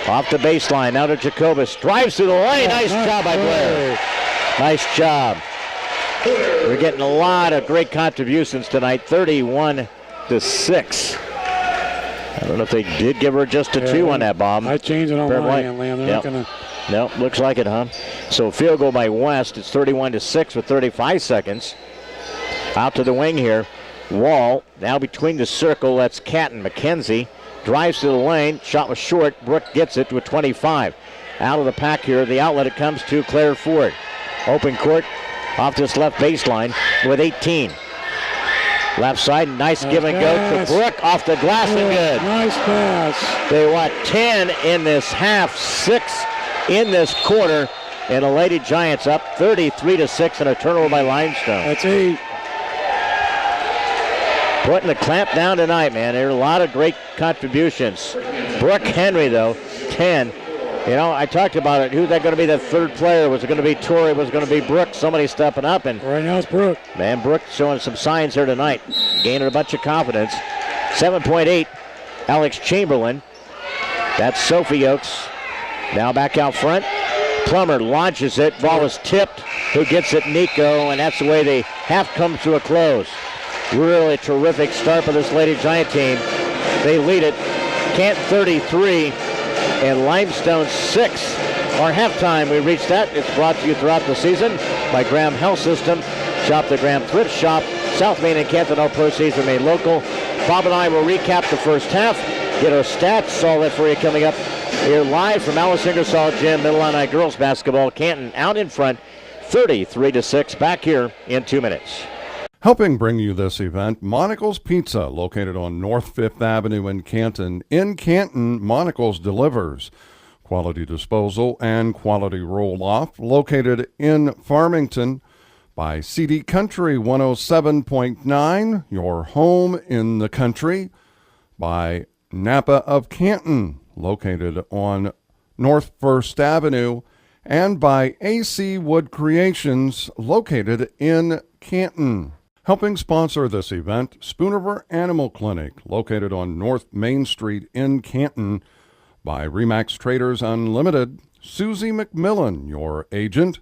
off the baseline. Now to Jacobus. Drives through the lane. Nice job by Blair. Nice job. We're getting a lot of great contributions tonight. 31-6. I don't know if they did give her just a 2 on that bomb. I changed it on my end, Lamb. They're not gonna. No, looks like it, huh? So field goal by West. It's 31-6 with 35 seconds. Out to the wing here. Wall now between the circle. That's Canton. McKenzie drives to the lane. Shot was short. Brooke gets it with 25. Out of the pack here. The outlet it comes to Claire Ford. Open court off this left baseline with 18. Left side, nice give and go to Brooke off the glass and good. Nice pass. They want 10 in this half, 6 in this quarter, and the Lady Giants up 33-6 and a turnover by Limestone. That's 8. putting the clamp down tonight, man. There are a lot of great contributions. Brooke Henry, though, 10. You know, I talked about it. Who's that going to be the third player? Was it going to be Tori? Was it going to be Brooke? Somebody stepping up. And right now it's Brooke. Man, Brooke showing some signs here tonight. Gaining a bunch of confidence. 7.8, Alex Chamberlain. That's Sophie Oakes. Now back out front. Plummer launches it. Ball is tipped. Who gets it? Nico. And that's the way the half comes to a close. Really terrific start for this Lady Giant team. They lead it. Canton 33 and Limestone 6. Our halftime, we reached that. It's brought to you throughout the season by Graham Health System. Shop the Graham Thrift Shop. South Main and Canton, all proceeds remain local. Bob and I will recap the first half, get our stats, all that for you coming up here live from Alice Ingersoll Gym, Mid-Illiini girls basketball. Canton out in front, 33-6. Back here in 2 minutes. Helping bring you this event, Monocle's Pizza, located on North 5th Avenue in Canton. In Canton, Monocle's delivers quality disposal and quality roll-off, located in Farmington. By CD Country 107.9, your home in the country. By Napa of Canton, located on North 1st Avenue. And by AC Wood Creations, located in Canton. Helping sponsor this event, Spooniver Animal Clinic, located on North Main Street in Canton. By Remax Traders Unlimited, Susie McMillan, your agent.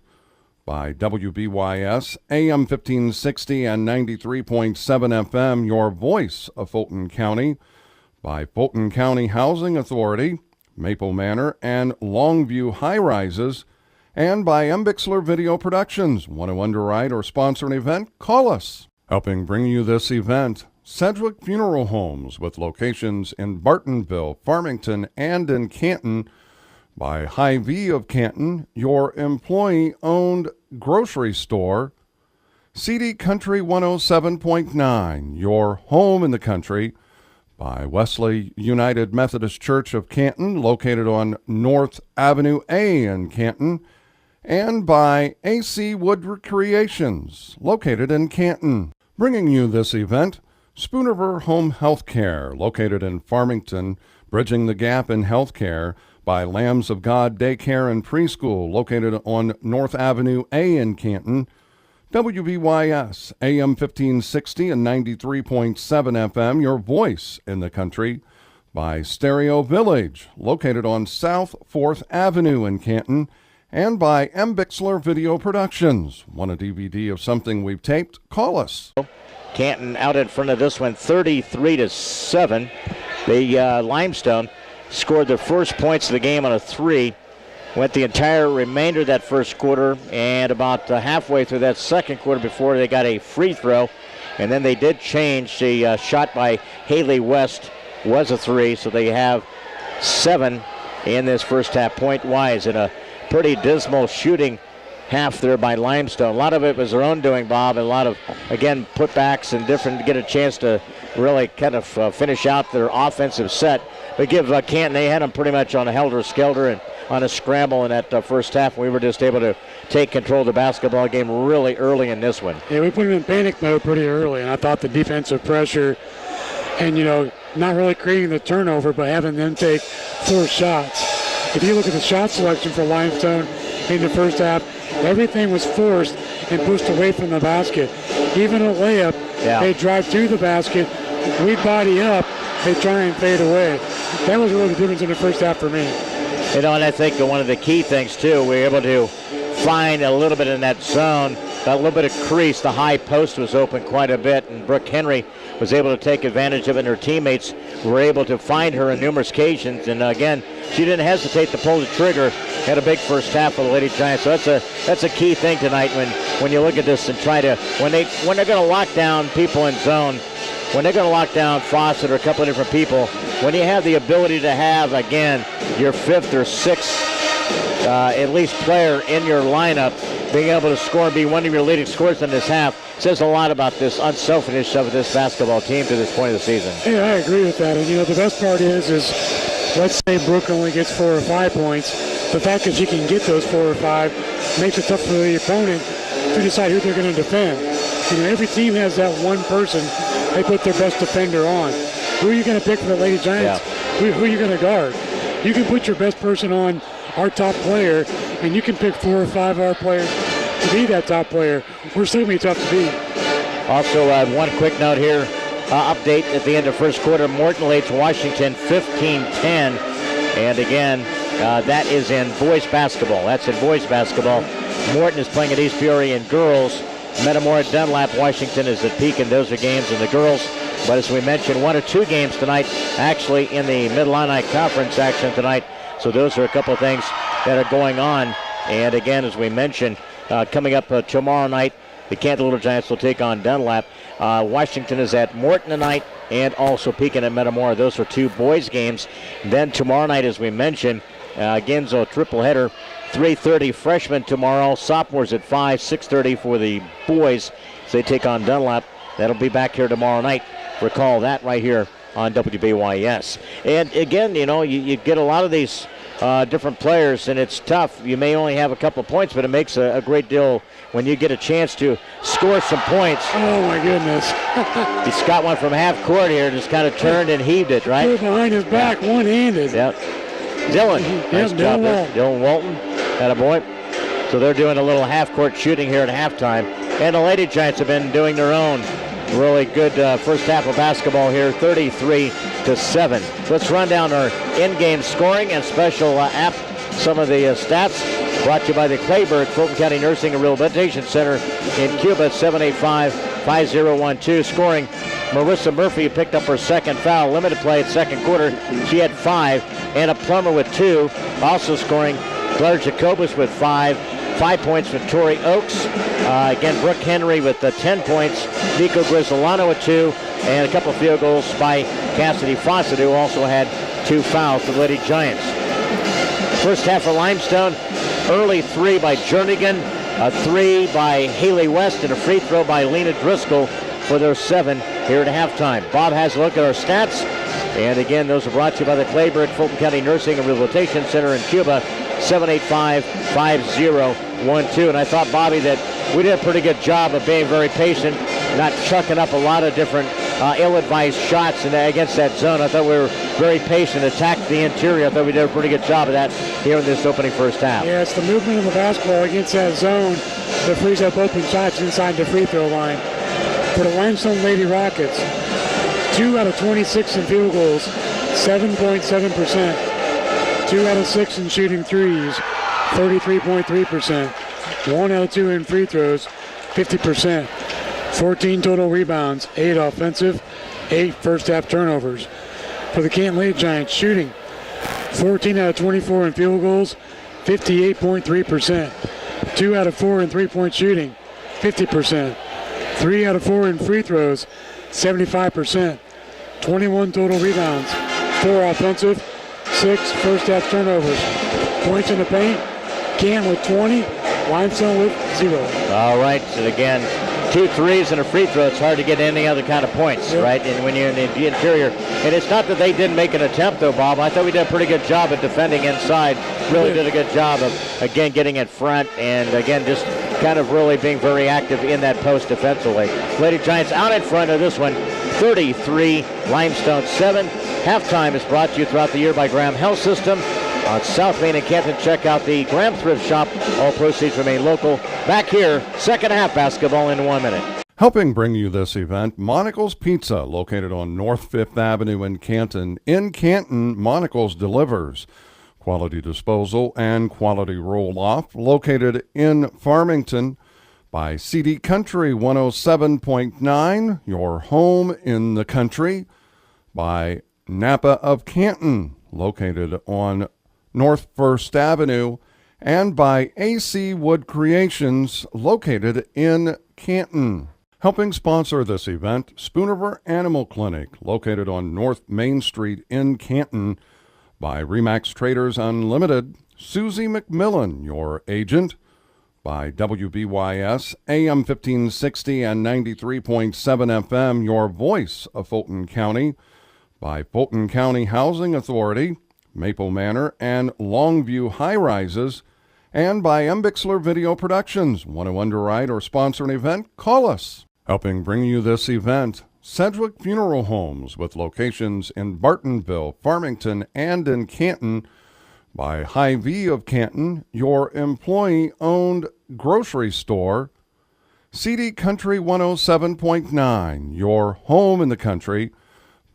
By WBYS, AM 1560 and 93.7 FM, your voice of Fulton County. By Fulton County Housing Authority, Maple Manor, and Longview High Rises. And by M. Bixler Video Productions. Want to underwrite or sponsor an event? Call us. Helping bring you this event, Sedgwick Funeral Homes, with locations in Bartonville, Farmington, and in Canton. By Hy-Vee of Canton, your employee-owned grocery store. CD Country 107.9, your home in the country. By Wesley United Methodist Church of Canton, located on North Avenue A in Canton. And by AC Wood Creations, located in Canton. Bringing you this event, Spooniver Home Health Care, located in Farmington, bridging the gap in health care. By Lambs of God Daycare and Preschool, located on North Avenue A in Canton. WBYS, AM 1560 and 93.7 FM, your voice in the country. By Stereo Village, located on South 4th Avenue in Canton. And by M. Bixler Video Productions. Want a DVD of something we've taped? Call us. Canton out in front of this one, 33-7. The Limestone scored their first points of the game on a 3. Went the entire remainder of that first quarter and about halfway through that second quarter before they got a free throw. And then they did change. The shot by Haley West was a 3, so they have 7 in this first half point-wise, in a pretty dismal shooting half there by Limestone. A lot of it was their own doing, Bob, and a lot of, again, putbacks and different to get a chance to really kind of finish out their offensive set. But give Canton, they had them pretty much on a helter-skelter and on a scramble in that first half. We were just able to take control of the basketball game really early in this one. Yeah, we put them in panic mode pretty early, and I thought the defensive pressure and, you know, not really creating the turnover, but having them take 4 shots. If you look at the shot selection for Limestone in the first half, everything was forced and pushed away from the basket. Even a layup, they drive to the basket, we body up, they try and fade away. That was really the difference in the first half for me. You know, and I think one of the key things, too, we were able to find a little bit in that zone, a little bit of crease. The high post was open quite a bit, and Brooke Henry was able to take advantage of it, and her teammates were able to find her on numerous occasions. And again, she didn't hesitate to pull the trigger. Had a big first half for the Lady Giants. So that's a key thing tonight when you look at this and try to, when they're going to lock down people in zone, when they're going to lock down Fawcett or a couple of different people, when you have the ability to have, again, your 5th or 6th at least player in your lineup being able to score and be one of your leading scorers in this half, says a lot about this unselfishness of this basketball team to this point of the season. Yeah, I agree with that. And, you know, the best part is let's say Brooke only gets 4 or 5 points. The fact that she can get those 4 or 5 makes it tough for the opponent to decide who they're going to defend. You know, every team has that one person they put their best defender on. Who are you going to pick for the Lady Giants? Yeah. Who are you going to guard? You can put your best person on our top player, and you can pick 4 or 5 of our players to be that top player. We're still going to be tough to beat. Also, one quick note here. Update at the end of first quarter. Morton leads Washington 15-10. And again, that is in boys basketball. That's in boys basketball. Morton is playing at East Peoria in girls. Metamora at Dunlap. Washington is at Pekin. Those are games in the girls. But as we mentioned, 1 or 2 games tonight actually in the Mid-Illiini Conference action tonight. So those are a couple of things that are going on. And again, as we mentioned, coming up tomorrow night, the Canton Lady Giants will take on Dunlap. Washington is at Morton tonight and also Pekin at Metamora. Those are 2 boys games. Then tomorrow night, as we mentioned, again, so triple header. 3:30 freshmen tomorrow. Sophomores at 5, 6:30 for the boys. So they take on Dunlap. That'll be back here tomorrow night. Recall that right here on WBYS. And again, you get a lot of these different players, and it's tough. You may only have a couple of points, but it makes a great deal when you get a chance to score some points. Oh, my goodness. He's got one from half court here, just kind of turned and heaved it, right? Threw it behind his back, one-handed. Yep. Dylan, nice job there. Dylan Walton, had a boy. So they're doing a little half-court shooting here at halftime. And the Lady Giants have been doing their own really good first half of basketball here, 33-7. Let's run down our in-game scoring and special app. Some of the stats brought to you by the Clayburgh Fulton County Nursing and Rehabilitation Center in Cuba at 785-5012. Scoring, Marissa Murphy picked up her second foul. Limited play at second quarter. She had 5. Anna Plummer with 2. Also scoring, Claire Jacobus with 5. 5 points for Tori Oakes. Again, Brooke Henry with 10 points. Nico Grisolano with 2. And a couple of field goals by Cassidy Fawcett, who also had 2 fouls for the Lady Giants. First half for Limestone. Early 3 by Jernigan. A 3 by Haley West. And a free throw by Lena Driscoll for their 7 here at halftime. Bob has a look at our stats. And again, those are brought to you by the Clayburgh Fulton County Nursing and Rehabilitation Center in Cuba. 785-5012. And I thought, Bobby, that we did a pretty good job of being very patient, not chucking up a lot of different ill-advised shots against that zone. I thought we were very patient, attacked the interior. I thought we did a pretty good job of that here in this opening first half. Yeah, it's the movement of the basketball against that zone that frees up open shots inside the free throw line. For the Limestone Lady Rockets, 2 out of 26 in field goals, 7.7%. 2 out of 6 in shooting threes, 33.3%. 1 out of 2 in free throws, 50%. 14 total rebounds, 8 offensive, 8 first half turnovers. For the Canton Lady Giants, shooting 14 out of 24 in field goals, 58.3%. 2 out of 4 in three-point shooting, 50%. 3 out of 4 in free throws, 75%. 21 total rebounds, 4 offensive, 6 first half turnovers. Points in the paint, Canton with 20, Limestone with 0. All right, so again, 2 threes and a free throw. It's hard to get any other kind of points, yep, right? And when you're in the interior. And it's not that they didn't make an attempt, though, Bob. I thought we did a pretty good job of defending inside. Really did a good job of, again, getting in front and, again, just kind of really being very active in that post defensively. Lady Giants out in front of this one, 33, Limestone 7. Halftime is brought to you throughout the year by Graham Health System. On South Main and Canton, check out the Graham Thrift Shop. All proceeds remain local. Back here, second half basketball in 1 minute. Helping bring you this event, Monocle's Pizza, located on North 5th Avenue in Canton. In Canton, Monocle's delivers quality disposal and quality roll-off. Located in Farmington by CD Country 107.9, your home in the country. By Napa of Canton, located on North 1st Avenue, and by AC Wood Creations, located in Canton. Helping sponsor this event, Spooniver Animal Clinic, located on North Main Street in Canton, by Remax Traders Unlimited, Susie McMillan, your agent, by WBYS, AM 1560 and 93.7 FM, your voice of Fulton County, by Fulton County Housing Authority, Maple Manor, and Longview High Rises, and by M. Bixler Video Productions. Want to underwrite or sponsor an event? Call us. Helping bring you this event, Sedgwick Funeral Homes with locations in Bartonville, Farmington, and in Canton. By Hy-Vee of Canton, your employee-owned grocery store. CD Country 107.9, your home in the country.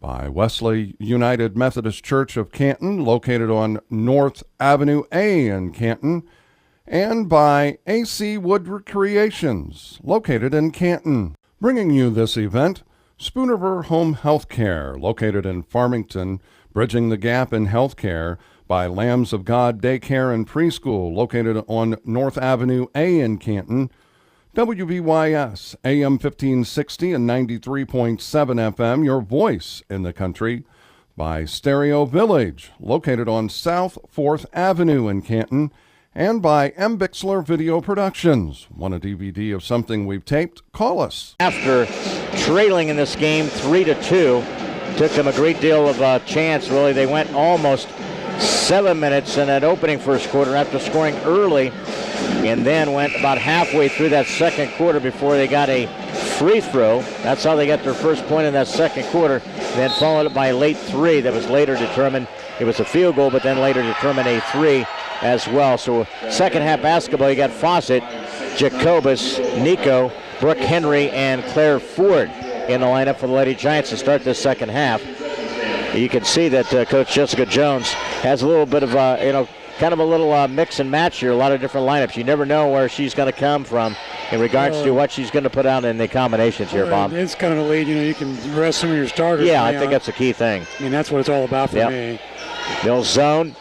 By Wesley United Methodist Church of Canton, located on North Avenue A in Canton. And by AC Wood Recreations, located in Canton. Bringing you this event, Spooniver Home Health Care, located in Farmington, bridging the gap in health care. By Lambs of God Daycare and Preschool, located on North Avenue A in Canton. WBYS, AM 1560 and 93.7 FM, your voice in the country. By Stereo Village, located on South 4th Avenue in Canton. And by M. Bixler Video Productions. Want a DVD of something we've taped? Call us. After trailing in this game 3-2, took them a great deal of chance, really. They went almost 7 minutes in that opening first quarter after scoring early, and then went about halfway through that second quarter before they got a free throw. That's how they got their first point in that second quarter, then followed up by a late three that was later determined. It was a field goal, but then later determined a three as well. So second half basketball, you got Fawcett, Jacobus, Nico, Brooke Henry, and Claire Ford in the lineup for the Lady Giants to start this second half. You can see that Coach Jessica Jones has a little bit of kind of a little mix and match here, a lot of different lineups. You never know where she's going to come from in regards to what she's going to put out in the combinations here, Bob. It's kind of a lead. You can rest some of your starters. Yeah, I think that's a key thing. I mean, that's what it's all about for me. They'll zone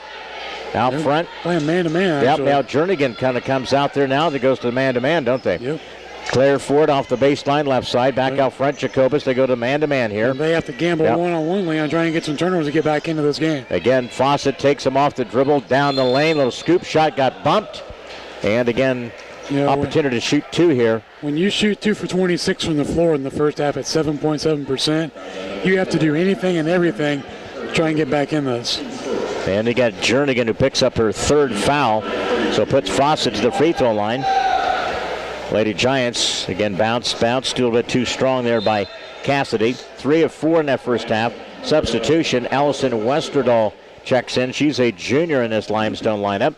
out front. Playing man-to-man. Yep, now Jernigan kind of comes out there now that goes to the man-to-man, don't they? Yep. Claire Ford off the baseline left side, back out front. Jacobus, they go to man-to-man here. And they have to gamble one-on-one, Leon, trying to get some turnovers to get back into this game. Again, Fawcett takes him off the dribble, down the lane. Little scoop shot got bumped. And again, opportunity to shoot two here. When you shoot 2 for 26 from the floor in the first half at 7.7%, you have to do anything and everything to try and get back in this. And they got Jernigan, who picks up her third foul, so puts Fawcett to the free throw line. Lady Giants, again, bounced a little bit too strong there by Cassidy. 3 of 4 in that first half. Substitution, Allison Westerdahl checks in. She's a junior in this Limestone lineup.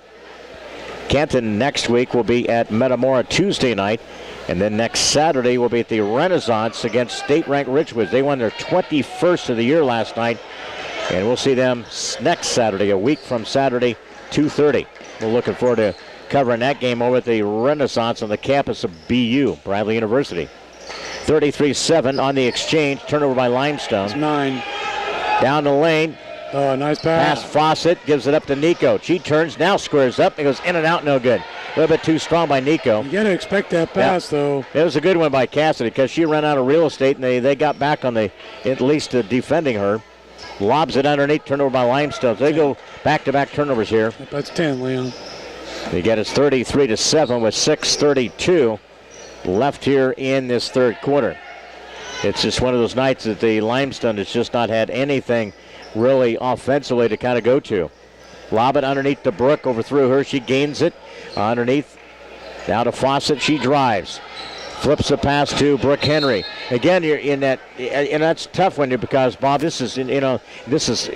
Canton next week will be at Metamora Tuesday night. And then next Saturday will be at the Renaissance against state-ranked Richwoods. They won their 21st of the year last night. And we'll see them next Saturday, a week from Saturday, 2:30. We're looking forward to covering that game over at the Renaissance on the campus of BU, Bradley University. 33-7 on the exchange. Turnover by Limestone. It's 9. Down the lane. Oh, nice pass. Pass Fawcett, gives it up to Nico. She turns, now squares up. It goes in and out, no good. A little bit too strong by Nico. You got to expect that pass, though. It was a good one by Cassidy because she ran out of real estate, and they got back on the, at least defending her. Lobs it underneath, turnover by Limestone. So they go back-to-back turnovers here. That's 10, Leon. They get us 33-7 with 6:32 left here in this third quarter. It's just one of those nights that the Limestone has just not had anything really offensively to kind of go to. Lob it underneath the Brook, overthrew her. She gains it underneath. Now to Fawcett, she drives. Flips the pass to Brooke Henry. Again, you're in that, and that's a tough one because, Bob, this is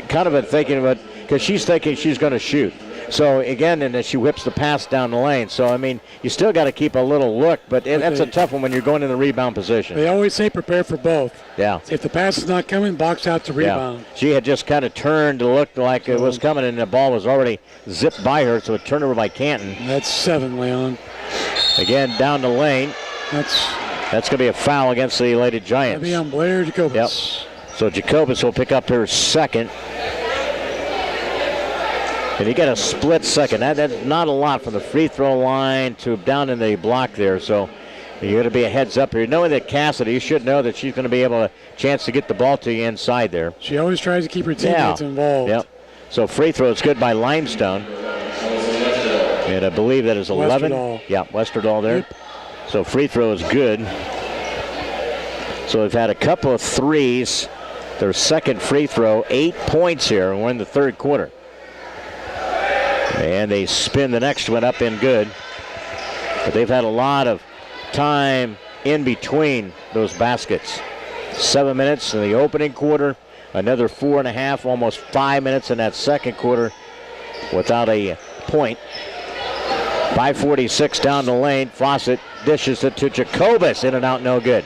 kind of a thinking of it because she's thinking she's going to shoot. So, again, and then she whips the pass down the lane. So, I mean, you still got to keep a little look, but that's a tough one when you're going in the rebound position. They always say prepare for both. Yeah. If the pass is not coming, box out to rebound. Yeah. She had just kind of turned to look like it was coming, and the ball was already zipped by her, so a turnover by Canton. That's 7, Leon. Again, down the lane. That's going to be a foul against the Lady Giants. That'll be on Blair Jacobus. Yep. So Jacobus will pick up her second. And you get a split second. That's not a lot from the free throw line to down in the block there. So you're going to be a heads up here. Knowing that Cassidy, you should know that she's going to be able to chance to get the ball to you inside there. She always tries to keep her teammates involved. Yep. So free throw is good by Limestone. And I believe that is 11. Westerdahl. Yeah, Westerdahl there. Yep. So free throw is good. So we've had a couple of threes. Their second free throw, 8 points here, and we're in the third quarter. And they spin the next one up and good. But they've had a lot of time in between those baskets. 7 minutes in the opening quarter. Another 4.5, almost 5 minutes in that second quarter without a point. 5:46 down the lane. Fawcett dishes it to Jacobus. In and out, no good.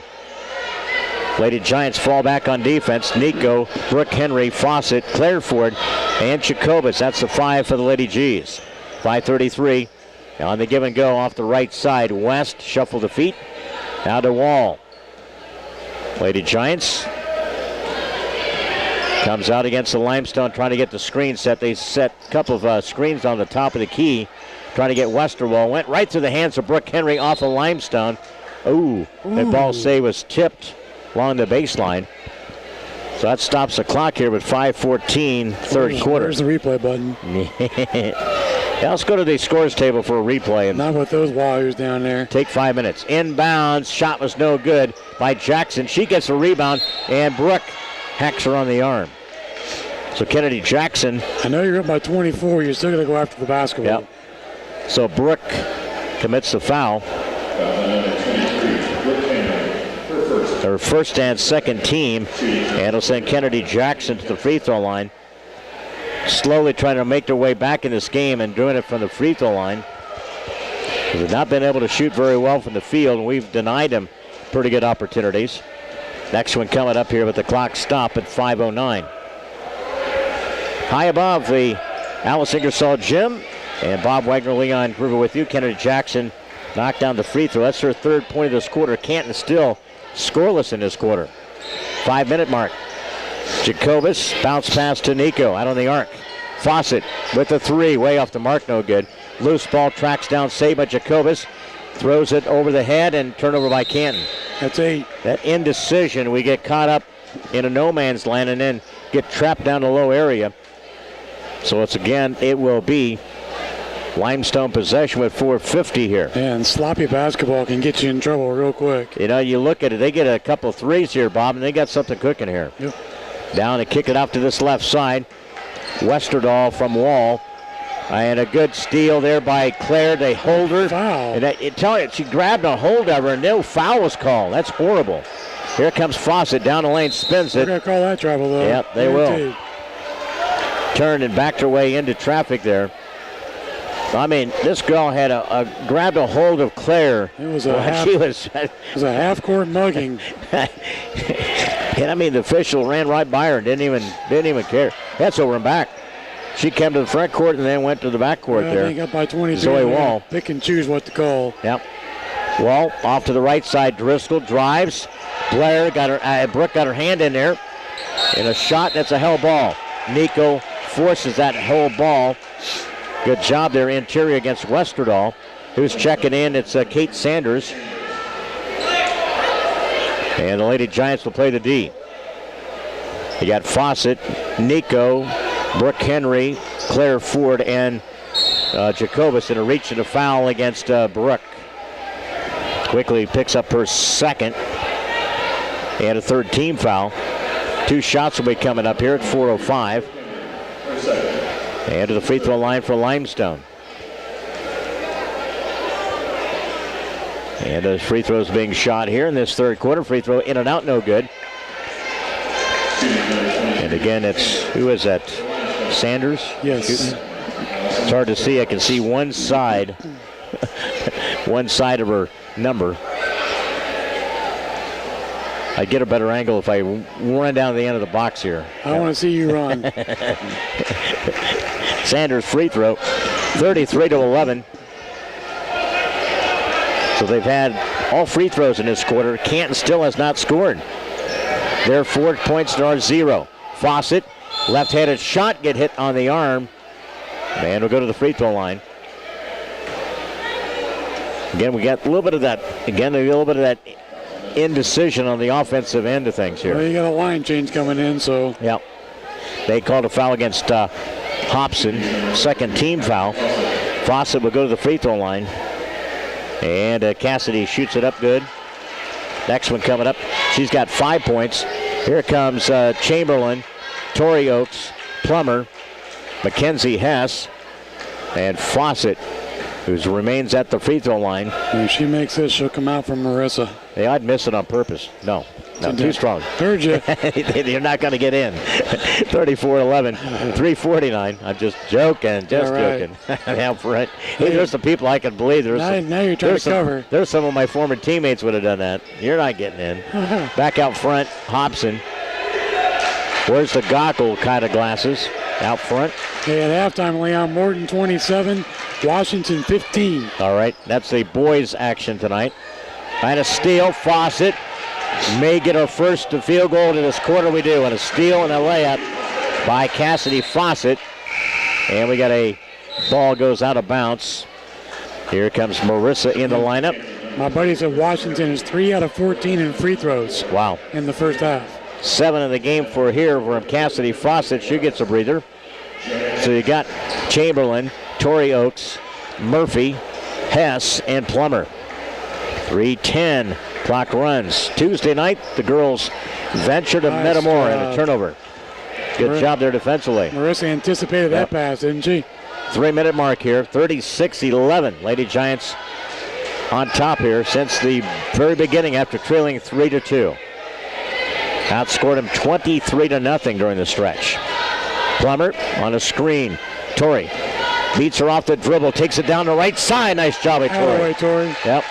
Lady Giants fall back on defense. Nico, Brooke Henry, Fawcett, Clairford, and Jacobus. That's the 5 for the Lady G's. 5:33 on the give and go off the right side. West, shuffle the feet. Now to Wall. Lady Giants comes out against the Limestone trying to get the screen set. They set a couple of screens on the top of the key trying to get Westerwall. Went right through the hands of Brooke Henry off of Limestone. Ooh. That ball save was tipped along the baseline. So that stops the clock here with 5:14 third quarter. There's the replay button. Yeah, let's go to the scores table for a replay. And not with those wires down there. Take 5 minutes. Inbounds, shot was no good by Jackson. She gets a rebound, and Brooke hacks her on the arm. So Kennedy Jackson. I know you're up by 24. You're still going to go after the basketball. Yep. So Brooke commits the foul. Her first and second team. And it'll send Kennedy Jackson to the free throw line. Slowly trying to make their way back in this game and doing it from the free throw line. They've not been able to shoot very well from the field, and we've denied them pretty good opportunities. Next one coming up here with the clock stop at 5:09. High above the Alice Ingersoll Gym, and Bob Wagner, Leon Groover with you. Kennedy Jackson knocked down the free throw. That's her third point of this quarter. Canton still scoreless in this quarter. 5 minute mark. Jacobus, bounce pass to Nico, out on the arc. Fawcett with the 3, way off the mark, no good. Loose ball tracks down, saved by Jacobus. Throws it over the head and turnover by Canton. That's 8. That indecision, we get caught up in a no man's land and then get trapped down the low area. So it's again, it will be Limestone possession with 4:50 here. And sloppy basketball can get you in trouble real quick. You know, you look at it, they get a couple of threes here, Bob, and they got something cooking here. Yep. Down and kick it out to this left side. Westerdahl from Wall. And a good steal there by Claire. They hold her. Foul. And tell you, she grabbed a hold of her and no foul was called. That's horrible. Here comes Fawcett down the lane, spins it. They're going to call that travel, though. Yep, they will. Turned and backed her way into traffic there. I mean, this girl had grabbed a hold of Claire. It was a half-court mugging. And I mean, the official ran right by her and didn't even care. That's over and back. She came to the front court and then went to the back court there. I think up by 22. Zoe Wall. Pick and choose what to call. Yep. Wall off to the right side. Driscoll drives. Blair got her. Brooke got her hand in there. And a shot. That's a hell ball. Nico forces that whole ball. Good job there interior against Westerdahl. Who's checking in? It's Kate Sanders. And the Lady Giants will play the D. You got Fawcett, Nico, Brooke Henry, Claire Ford, and Jacobus in a reach and a foul against Brooke. Quickly picks up her second and a third team foul. 2 shots will be coming up here at 4:05. And to the free throw line for Limestone. And those free throws being shot here in this third quarter. Free throw in and out, no good. And again, who is that? Sanders? Yes. It's hard to see. I can see one side, one side of her number. I'd get a better angle if I run down the end of the box here. I want to see you run. Sanders free throw, 33-11. So they've had all free throws in this quarter. Canton still has not scored. Their 4 points to our 0. Fawcett, left-handed shot, get hit on the arm. And we'll go to the free throw line. Again, we got a little bit of that. Again, a little bit of that indecision on the offensive end of things here. Well, you got a line change coming in, so. Yep. They called a foul against Hobson, second team foul. Fawcett will go to the free throw line. And Cassidy shoots it up good. Next one coming up. She's got 5 points. Here comes Chamberlain, Tori Oakes, Plummer, Mackenzie Hess, and Fawcett who remains at the free throw line. If she makes this, she'll come out from Marissa. Hey, I'd miss it on purpose. No, too strong. Heard you. You're not going to get in. 34-11, 3:49. I'm just joking, joking. Out front. Hey, there's some people I can believe. Now you're trying to cover. There's some of my former teammates would have done that. You're not getting in. Back out front, Hobson. Where's the goggle kind of glasses? Out front. Hey, at halftime, Leon Morton 27, Washington 15. All right, that's the boys' action tonight. And a steal, Fawcett may get her first field goal in this quarter. We do, and a steal and a layup by Cassidy Fawcett. And we got a ball goes out of bounds. Here comes Marissa in the lineup. My buddy said Washington is 3 out of 14 in free throws. Wow. In the first half. 7 in the game for here from Cassidy Fawcett. She gets a breather. So you got Chamberlain, Tori Oakes, Murphy, Hess, and Plummer. 3:10 clock runs. Tuesday night, the girls venture to Metamora in a turnover. Good job there defensively. Marissa anticipated that pass, didn't she? 3-minute mark here, 36-11. Lady Giants on top here since the very beginning after trailing 3-2. Outscored them 23-0 during the stretch. Plummer on a screen. Tori beats her off the dribble, takes it down the right side. Nice job by Tori. Tori. Yep.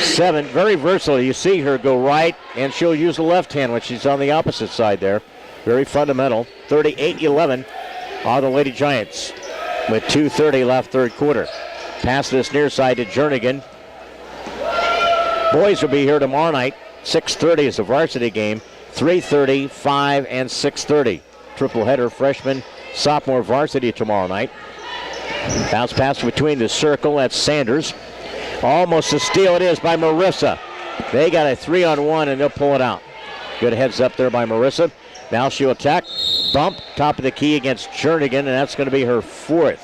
7, very versatile. You see her go right, and she'll use the left hand when she's on the opposite side there. Very fundamental. 38-11 are the Lady Giants with 2:30 left third quarter. Pass this near side to Jernigan. Boys will be here tomorrow night. 6:30 is the varsity game. 3:30, 5, and 6:30. Triple header, freshman, sophomore varsity tomorrow night. Bounce pass between the circle. That's Sanders. Almost a steal it is by Marissa. They got a 3-on-1 and they'll pull it out. Good heads up there by Marissa. Now she'll attack. Bump, top of the key against Jernigan, and that's going to be her 4th.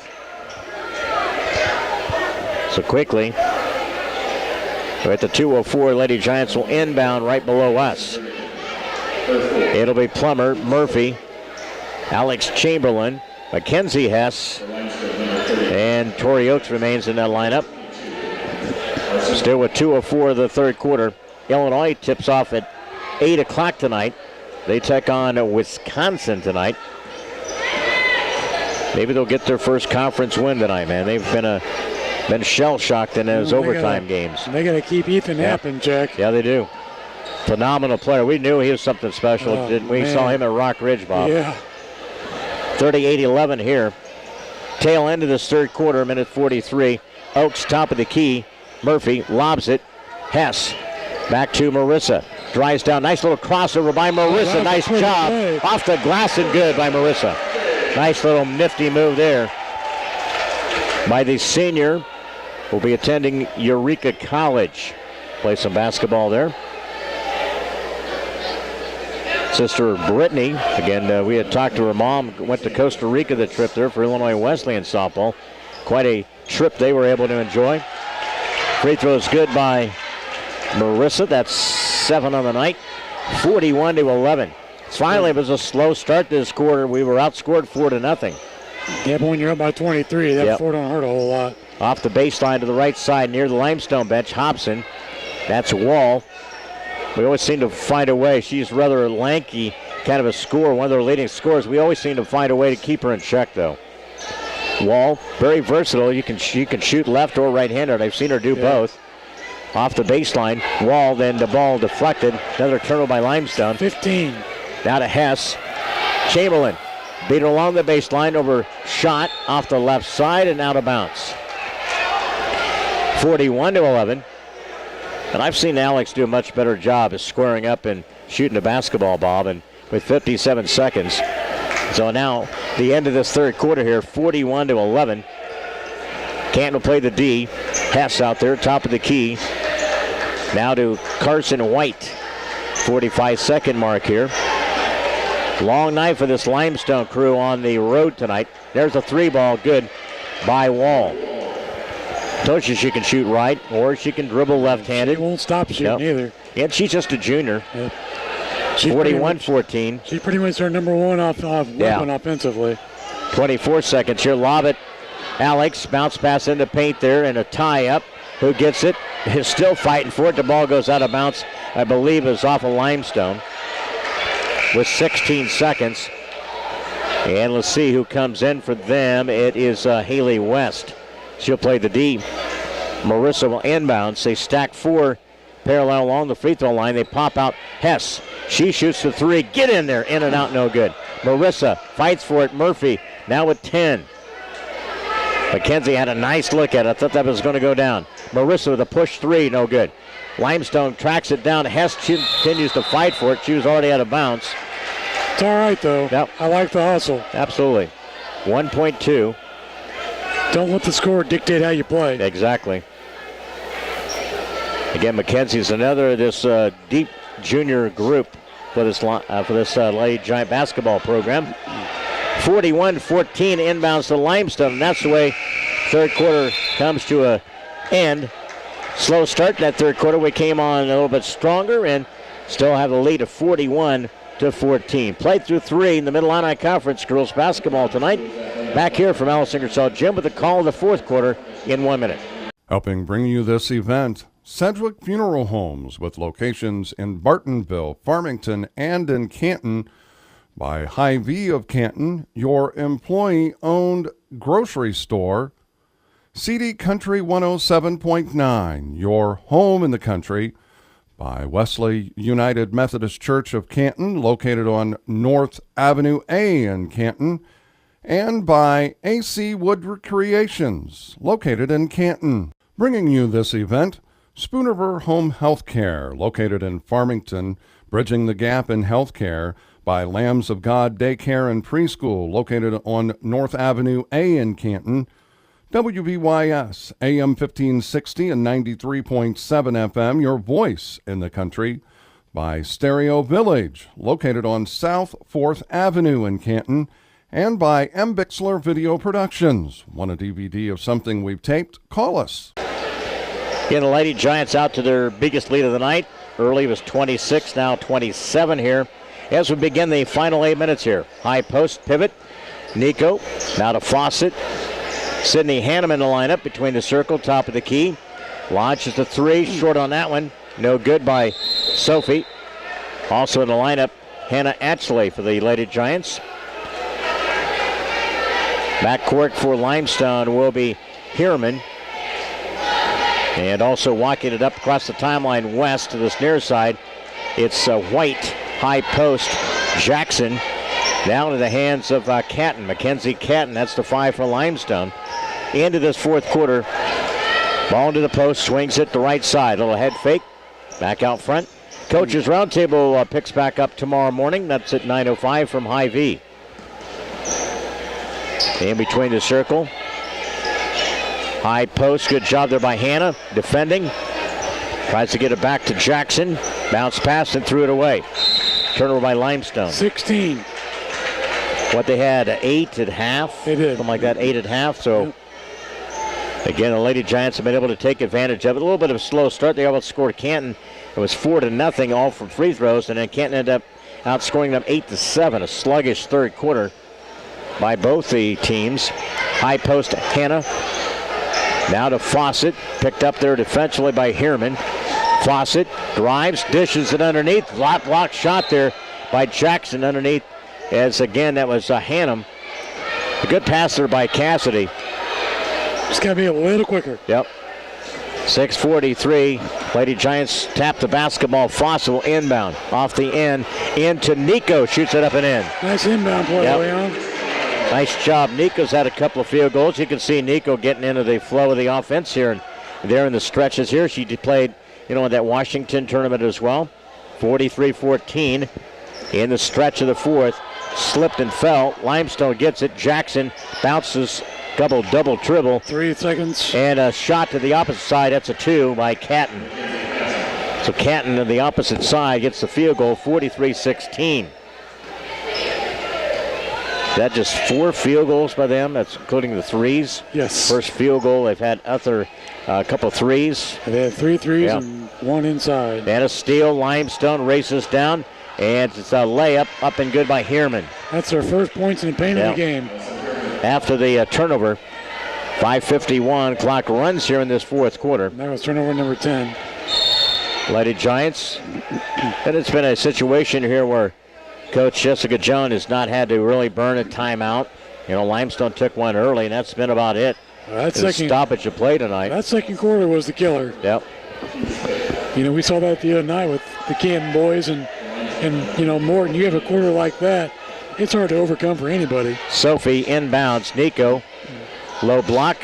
So quickly, we're at the 2:04. Lady Giants will inbound right below us. It'll be Plummer, Murphy, Alex Chamberlain, Mackenzie Hess, and Tori Oakes remains in that lineup. Still with 2:04 of the third quarter. Illinois tips off at 8 o'clock tonight. They take on Wisconsin tonight. Maybe they'll get their first conference win tonight, man. They've been shell-shocked in those overtime games. They got to keep Ethan Happ in check. Yeah, they do. Phenomenal player. We knew he was something special, didn't we? Saw him at Rock Ridge, Bob. Yeah. 38-11 here. Tail end of this third quarter, minute 43. Oakes top of the key. Murphy lobs it. Hess back to Marissa. Drives down. Nice little crossover by Marissa. Nice job. Off the glass and good by Marissa. Nice little nifty move there by the senior. Will be attending Eureka College. Play some basketball there. Sister Brittany, again, we had talked to her mom, went to Costa Rica the trip there for Illinois Wesleyan softball. Quite a trip they were able to enjoy. Free throw is good by Marissa. That's 7 on the night. 41-11. Finally, it was a slow start this quarter. We were outscored 4-0. Yeah, but when you're up by 23, that 4 don't hurt a whole lot. Off the baseline to the right side near the Limestone bench, Hobson. That's Wall. We always seem to find a way. She's rather lanky, kind of a scorer, one of their leading scorers. We always seem to find a way to keep her in check, though. Wall, very versatile. You can shoot left or right-handed. I've seen her do both. Off the baseline, Wall, then the ball deflected. Another turnover by Limestone. 15. Now to Hess. Chamberlain beat her along the baseline, over shot off the left side and out of bounds. 41-11. And I've seen Alex do a much better job of squaring up and shooting the basketball, Bob, and with 57 seconds. So now the end of this third quarter here, 41-11. Canton will play the D. Hess out there, top of the key. Now to Carson White. 45-second mark here. Long night for this Limestone crew on the road tonight. There's a 3-ball, good by Wall. Told you she can shoot right, or she can dribble left-handed. She won't stop shooting either. And she's just a junior. Yep. 41-14. She's pretty much our number one weapon offensively. 24 seconds here. Lob it Alex, bounce pass into paint there and a tie-up. Who gets it? Is still fighting for it. The ball goes out of bounds. I believe it was off of Limestone with 16 seconds. And let's see who comes in for them. It is Haley West. She'll play the D. Marissa will inbounds. They stack 4 parallel along the free throw line. They pop out Hess. She shoots the 3. Get in there. In and out, no good. Marissa fights for it. Murphy now with 10. McKenzie had a nice look at it. I thought that was going to go down. Marissa with a push 3, no good. Limestone tracks it down. Hess continues to fight for it. She was already out of bounds. It's all right, though. Yep. I like the hustle. Absolutely. 1.2. Don't let the score dictate how you play. Exactly. Again, McKenzie's another of this deep junior group for this Lady Giant basketball program. 41-14 inbounds to Limestone, and that's the way third quarter comes to an end. Slow start in that third quarter. We came on a little bit stronger and still have the lead of 41-14. Played through 3 in the Mid-Illiini Conference girls basketball tonight. Back here from Alice Ingersoll Gym with the call of the fourth quarter in 1 minute. Helping bring you this event, Sedgwick Funeral Homes with locations in Bartonville, Farmington, and in Canton. By Hy-Vee of Canton, your employee-owned grocery store. CD Country 107.9, your home in the country. By Wesley United Methodist Church of Canton, located on North Avenue A in Canton. And by AC Wood Recreations, located in Canton. Bringing you this event, Spooniver Home Health Care, located in Farmington, bridging the gap in health care. By Lambs of God Daycare and Preschool, located on North Avenue A in Canton. WBYS, AM 1560 and 93.7 FM, your voice in the country. By Stereo Village, located on South 4th Avenue in Canton. And by M. Bixler Video Productions. Want a DVD of something we've taped? Call us. Again, the Lady Giants out to their biggest lead of the night. Early was 26, now 27 here. As we begin the final 8 minutes here. High post pivot. Nico now to Fawcett. Sydney Hannum in the lineup between the circle, top of the key. Launches the 3, short on that one. No good by Sophie. Also in the lineup, Hannah Atchley for the Lady Giants. Backcourt for Limestone will be Hierman. And also walking it up across the timeline west to this near side, it's White. High post, Jackson, down to the hands of Canton. Mackenzie Canton, that's the 5 for Limestone. Into this fourth quarter, ball into the post, swings it the right side. Little head fake, back out front. Coaches Roundtable picks back up tomorrow morning. That's at 9:05 from Hy-Vee. In between the circle. High post, good job there by Hannah, defending. Tries to get it back to Jackson. Bounce pass and threw it away. Turnover by Limestone. 16. What they had, 8 at half? They did. Something like that, 8 at half. So, again, the Lady Giants have been able to take advantage of it. A little bit of a slow start. They outscored Canton. It was 4-0, all from free throws. And then Canton ended up outscoring them 8-7. A sluggish third quarter by both the teams. High post, Hannah. Now to Fawcett. Picked up there defensively by Hierman. Fawcett drives, dishes it underneath. Block shot there by Jackson underneath. As again, that was Hannum. A good pass there by Cassidy. Just got to be a little quicker. Yep. 6:43. Lady Giants tap the basketball. Fawcett will inbound. Off the end. Into Nico. Shoots it up and in. Nice inbound play, Leon. Nice job. Nico's had a couple of field goals. You can see Nico getting into the flow of the offense here. And there in the stretches here. She played, in that Washington tournament as well. 43-14 in the stretch of the fourth. Slipped and fell. Limestone gets it. Jackson bounces. Double dribble. 3 seconds. And a shot to the opposite side. That's a 2 by Canton. So Canton on the opposite side gets the field goal. 43-16. That just 4 field goals by them. That's including the threes. Yes. First field goal. They've had other couple threes. They had 3 threes and 1 inside. And a steal. Limestone races down. And it's a layup up and good by Hierman. That's their first points in the paint of the game. After the turnover, 5:51. Clock runs here in this fourth quarter. That was turnover number 10. Lady Giants. And it's been a situation here where Coach Jessica Jones has not had to really burn a timeout. You know, Limestone took one early, and that's been about it. That stoppage of play tonight. That second quarter was the killer. Yep. You know, we saw that the other night with the Canton boys, and you know, Morton, you have a quarter like that, it's hard to overcome for anybody. Sophie inbounds. Nico, low block,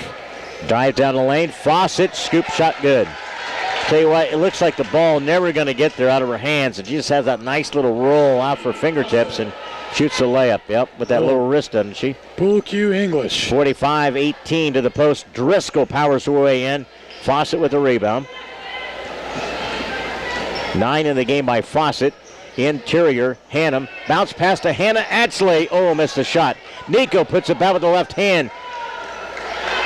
dive down the lane. Fawcett, scoop shot good. Tell you what, it looks like the ball never going to get there out of her hands, and she just has that nice little roll out for fingertips and shoots a layup. Yep, with that little wrist, doesn't she? Pool cue English. 45-18 to the post. Driscoll powers her way in. Fawcett with the rebound. 9 in the game by Fawcett. Interior, Hannum. Bounce pass to Hannah Atchley. Oh, missed a shot. Nico puts it back with the left hand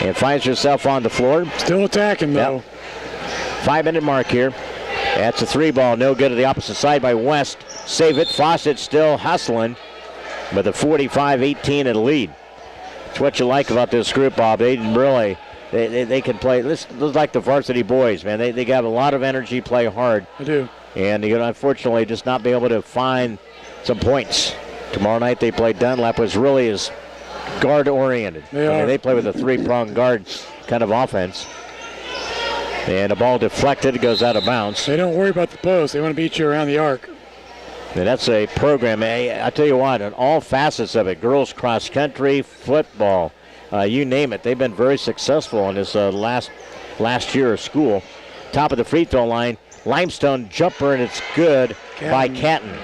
and finds herself on the floor. Still attacking, though. Yep. 5-minute mark here. That's a 3 ball. No good to the opposite side by West. Save it. Fawcett still hustling with a 45-18 lead. That's what you like about this group, Bob. They really, they can play. This is like the varsity boys, man. They got a lot of energy, play hard. They do. And you know, unfortunately, just not be able to find some points. Tomorrow night they play Dunlap, which really is guard-oriented. They play with a 3-pronged guard kind of offense. And the ball deflected, it goes out of bounds. They don't worry about the post. They want to beat you around the arc. And that's a program. I tell you what, in all facets of it, girls cross country, football, you name it. They've been very successful in this last year of school. Top of the free throw line, Limestone jumper, and it's good by Canton.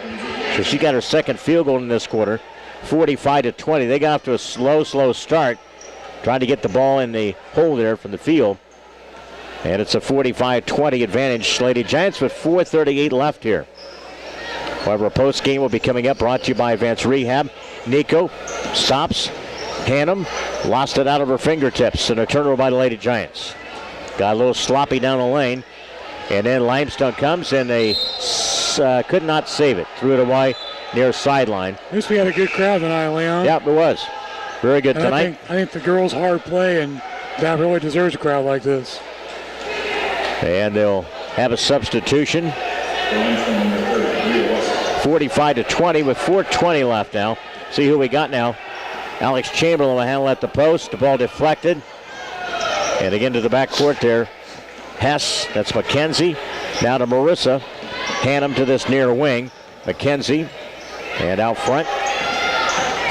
So she got her second field goal in this quarter, 45-20. They got off to a slow start, trying to get the ball in the hole there from the field. And it's a 45-20 advantage. Lady Giants with 4:38 left here. However, a post game will be coming up, brought to you by Advanced Rehab. Nico stops. Hannum lost it out of her fingertips, and a turnover by the Lady Giants. Got a little sloppy down the lane. And then Limestone comes, and they could not save it. Threw it away near sideline. At least we had a good crowd tonight, Leon. Yep, it was. Very good and tonight. I think the girls hard play, and that really deserves a crowd like this. And they'll have a substitution. 45-20 with 4:20 left now. See who we got now. Alex Chamberlain will handle at the post. The ball deflected. And again to the backcourt there. Hess, that's McKenzie. Now to Marissa. Hannum to this near wing. McKenzie. And out front.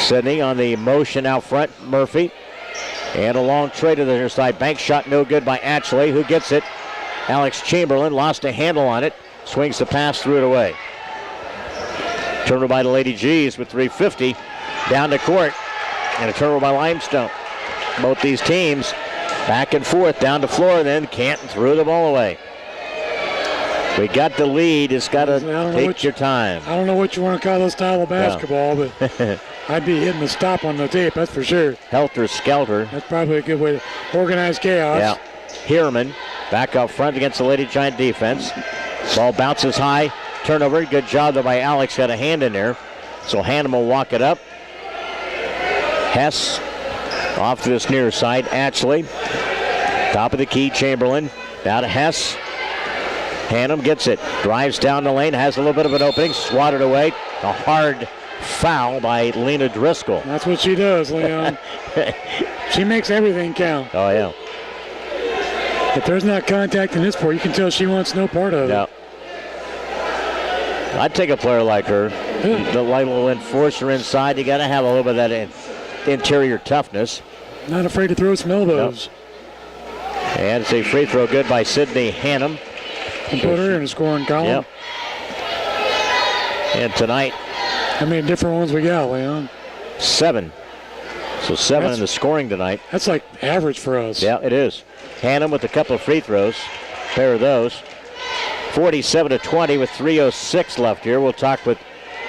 Sydney on the motion out front. Murphy. And a long trade to the near side. Bank shot no good by Atchley. Who gets it? Alex Chamberlain lost a handle on it. Swings the pass, threw it away. Turnover by the Lady G's with 3:50 down to court. And a turnover by Limestone. Both these teams back and forth down the floor. Then Canton threw the ball away. We got the lead. It's got to take your time. I don't know what you want to call this style of basketball, but I'd be hitting the stop on the tape, that's for sure. Helter Skelter. That's probably a good way to organize chaos. Yeah. Hierman back up front against the Lady Giant defense. Ball bounces high. Turnover. Good job though by Alex. Got a hand in there. So Hannum will walk it up. Hess off to this near side. Atchley. Top of the key. Chamberlain. Now to Hess. Hannum gets it. Drives down the lane. Has a little bit of an opening. Swatted away. A hard foul by Lena Driscoll. That's what she does, Leon. She makes everything count. Oh, yeah. If there's not contact in this sport, you can tell she wants no part of it. I'd take a player like her. The light will enforce her inside. You got to have a little bit of that interior toughness. Not afraid to throw some elbows. Yep. And it's a free throw good by Sydney Hannum. And put her in a scoring column. Yep. And tonight. How many different ones we got, Leon? 7. So 7 in the scoring tonight. That's like average for us. Yeah, it is. Hannum with a couple of free throws. Pair of those. 47-20 with 3:06 left here. We'll talk with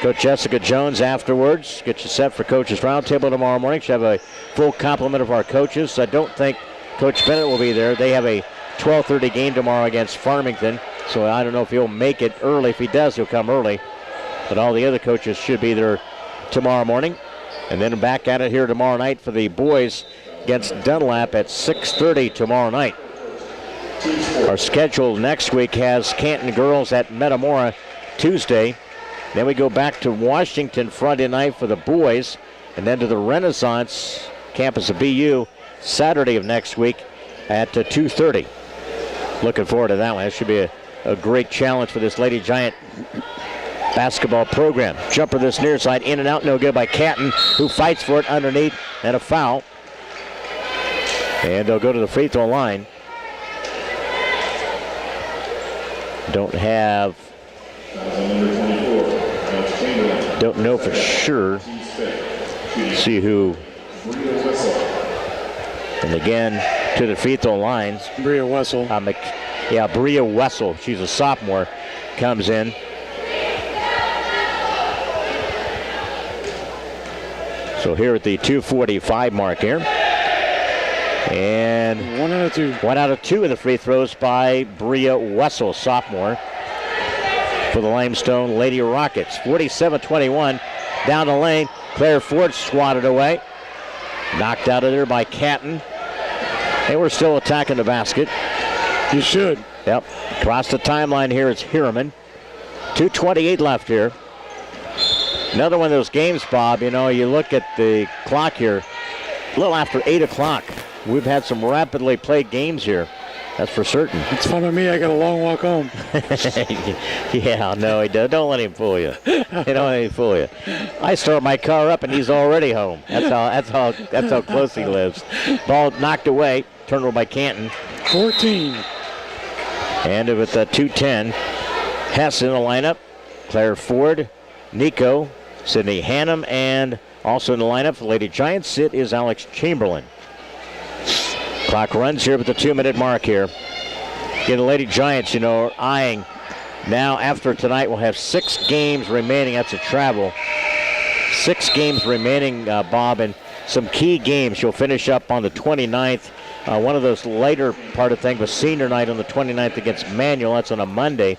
Coach Jessica Jones afterwards. Get you set for Coaches Roundtable tomorrow morning. She'll have a full complement of our coaches. I don't think Coach Bennett will be there. They have a 12:30 game tomorrow against Farmington. So I don't know if he'll make it early. If he does, he'll come early. But all the other coaches should be there tomorrow morning. And then back at it here tomorrow night for the boys against Dunlap at 6:30 tomorrow night. Our schedule next week has Canton girls at Metamora Tuesday. Then we go back to Washington Friday night for the boys, and then to the Renaissance campus of BU Saturday of next week at 2:30. Looking forward to that one. That should be a great challenge for this Lady Giant basketball program. Jumper this near side, in and out, no good by Canton, who fights for it underneath, and a foul. And they'll go to the free throw line. Don't know for sure. See who. And again, to the free throw line. Bria Wessel. Bria Wessel. She's a sophomore. Comes in. So here at the 2:45 mark here. And 1 out of 2. 1 out of 2 of the free throws by Bria Wessel, sophomore, for the Limestone Lady Rockets. 47-21 down the lane. Claire Ford swatted away. Knocked out of there by Canton. And we're still attacking the basket. You should. Yep. Across the timeline here is Hiraman. 2:28 left here. Another one of those games, Bob, you look at the clock here, a little after 8 o'clock. We've had some rapidly played games here. That's for certain. It's fun with me. I got a long walk home. Yeah, no, he does. Don't let him fool you. Don't let him fool you. I start my car up and he's already home. That's how close he lives. Ball knocked away. Turnover by Canton. 14. And with the 2:10, Hess in the lineup. Claire Ford, Nico, Sydney Hannum, and also in the lineup for Lady Giants, it is Alex Chamberlain. Clock runs here with the 2-minute mark here. Again, the Lady Giants, are eyeing. Now, after tonight, we'll have 6 games remaining. That's a travel. 6 games remaining, Bob, and some key games. You'll finish up on the 29th. One of those later part of things was senior night on the 29th against Manual. That's on a Monday.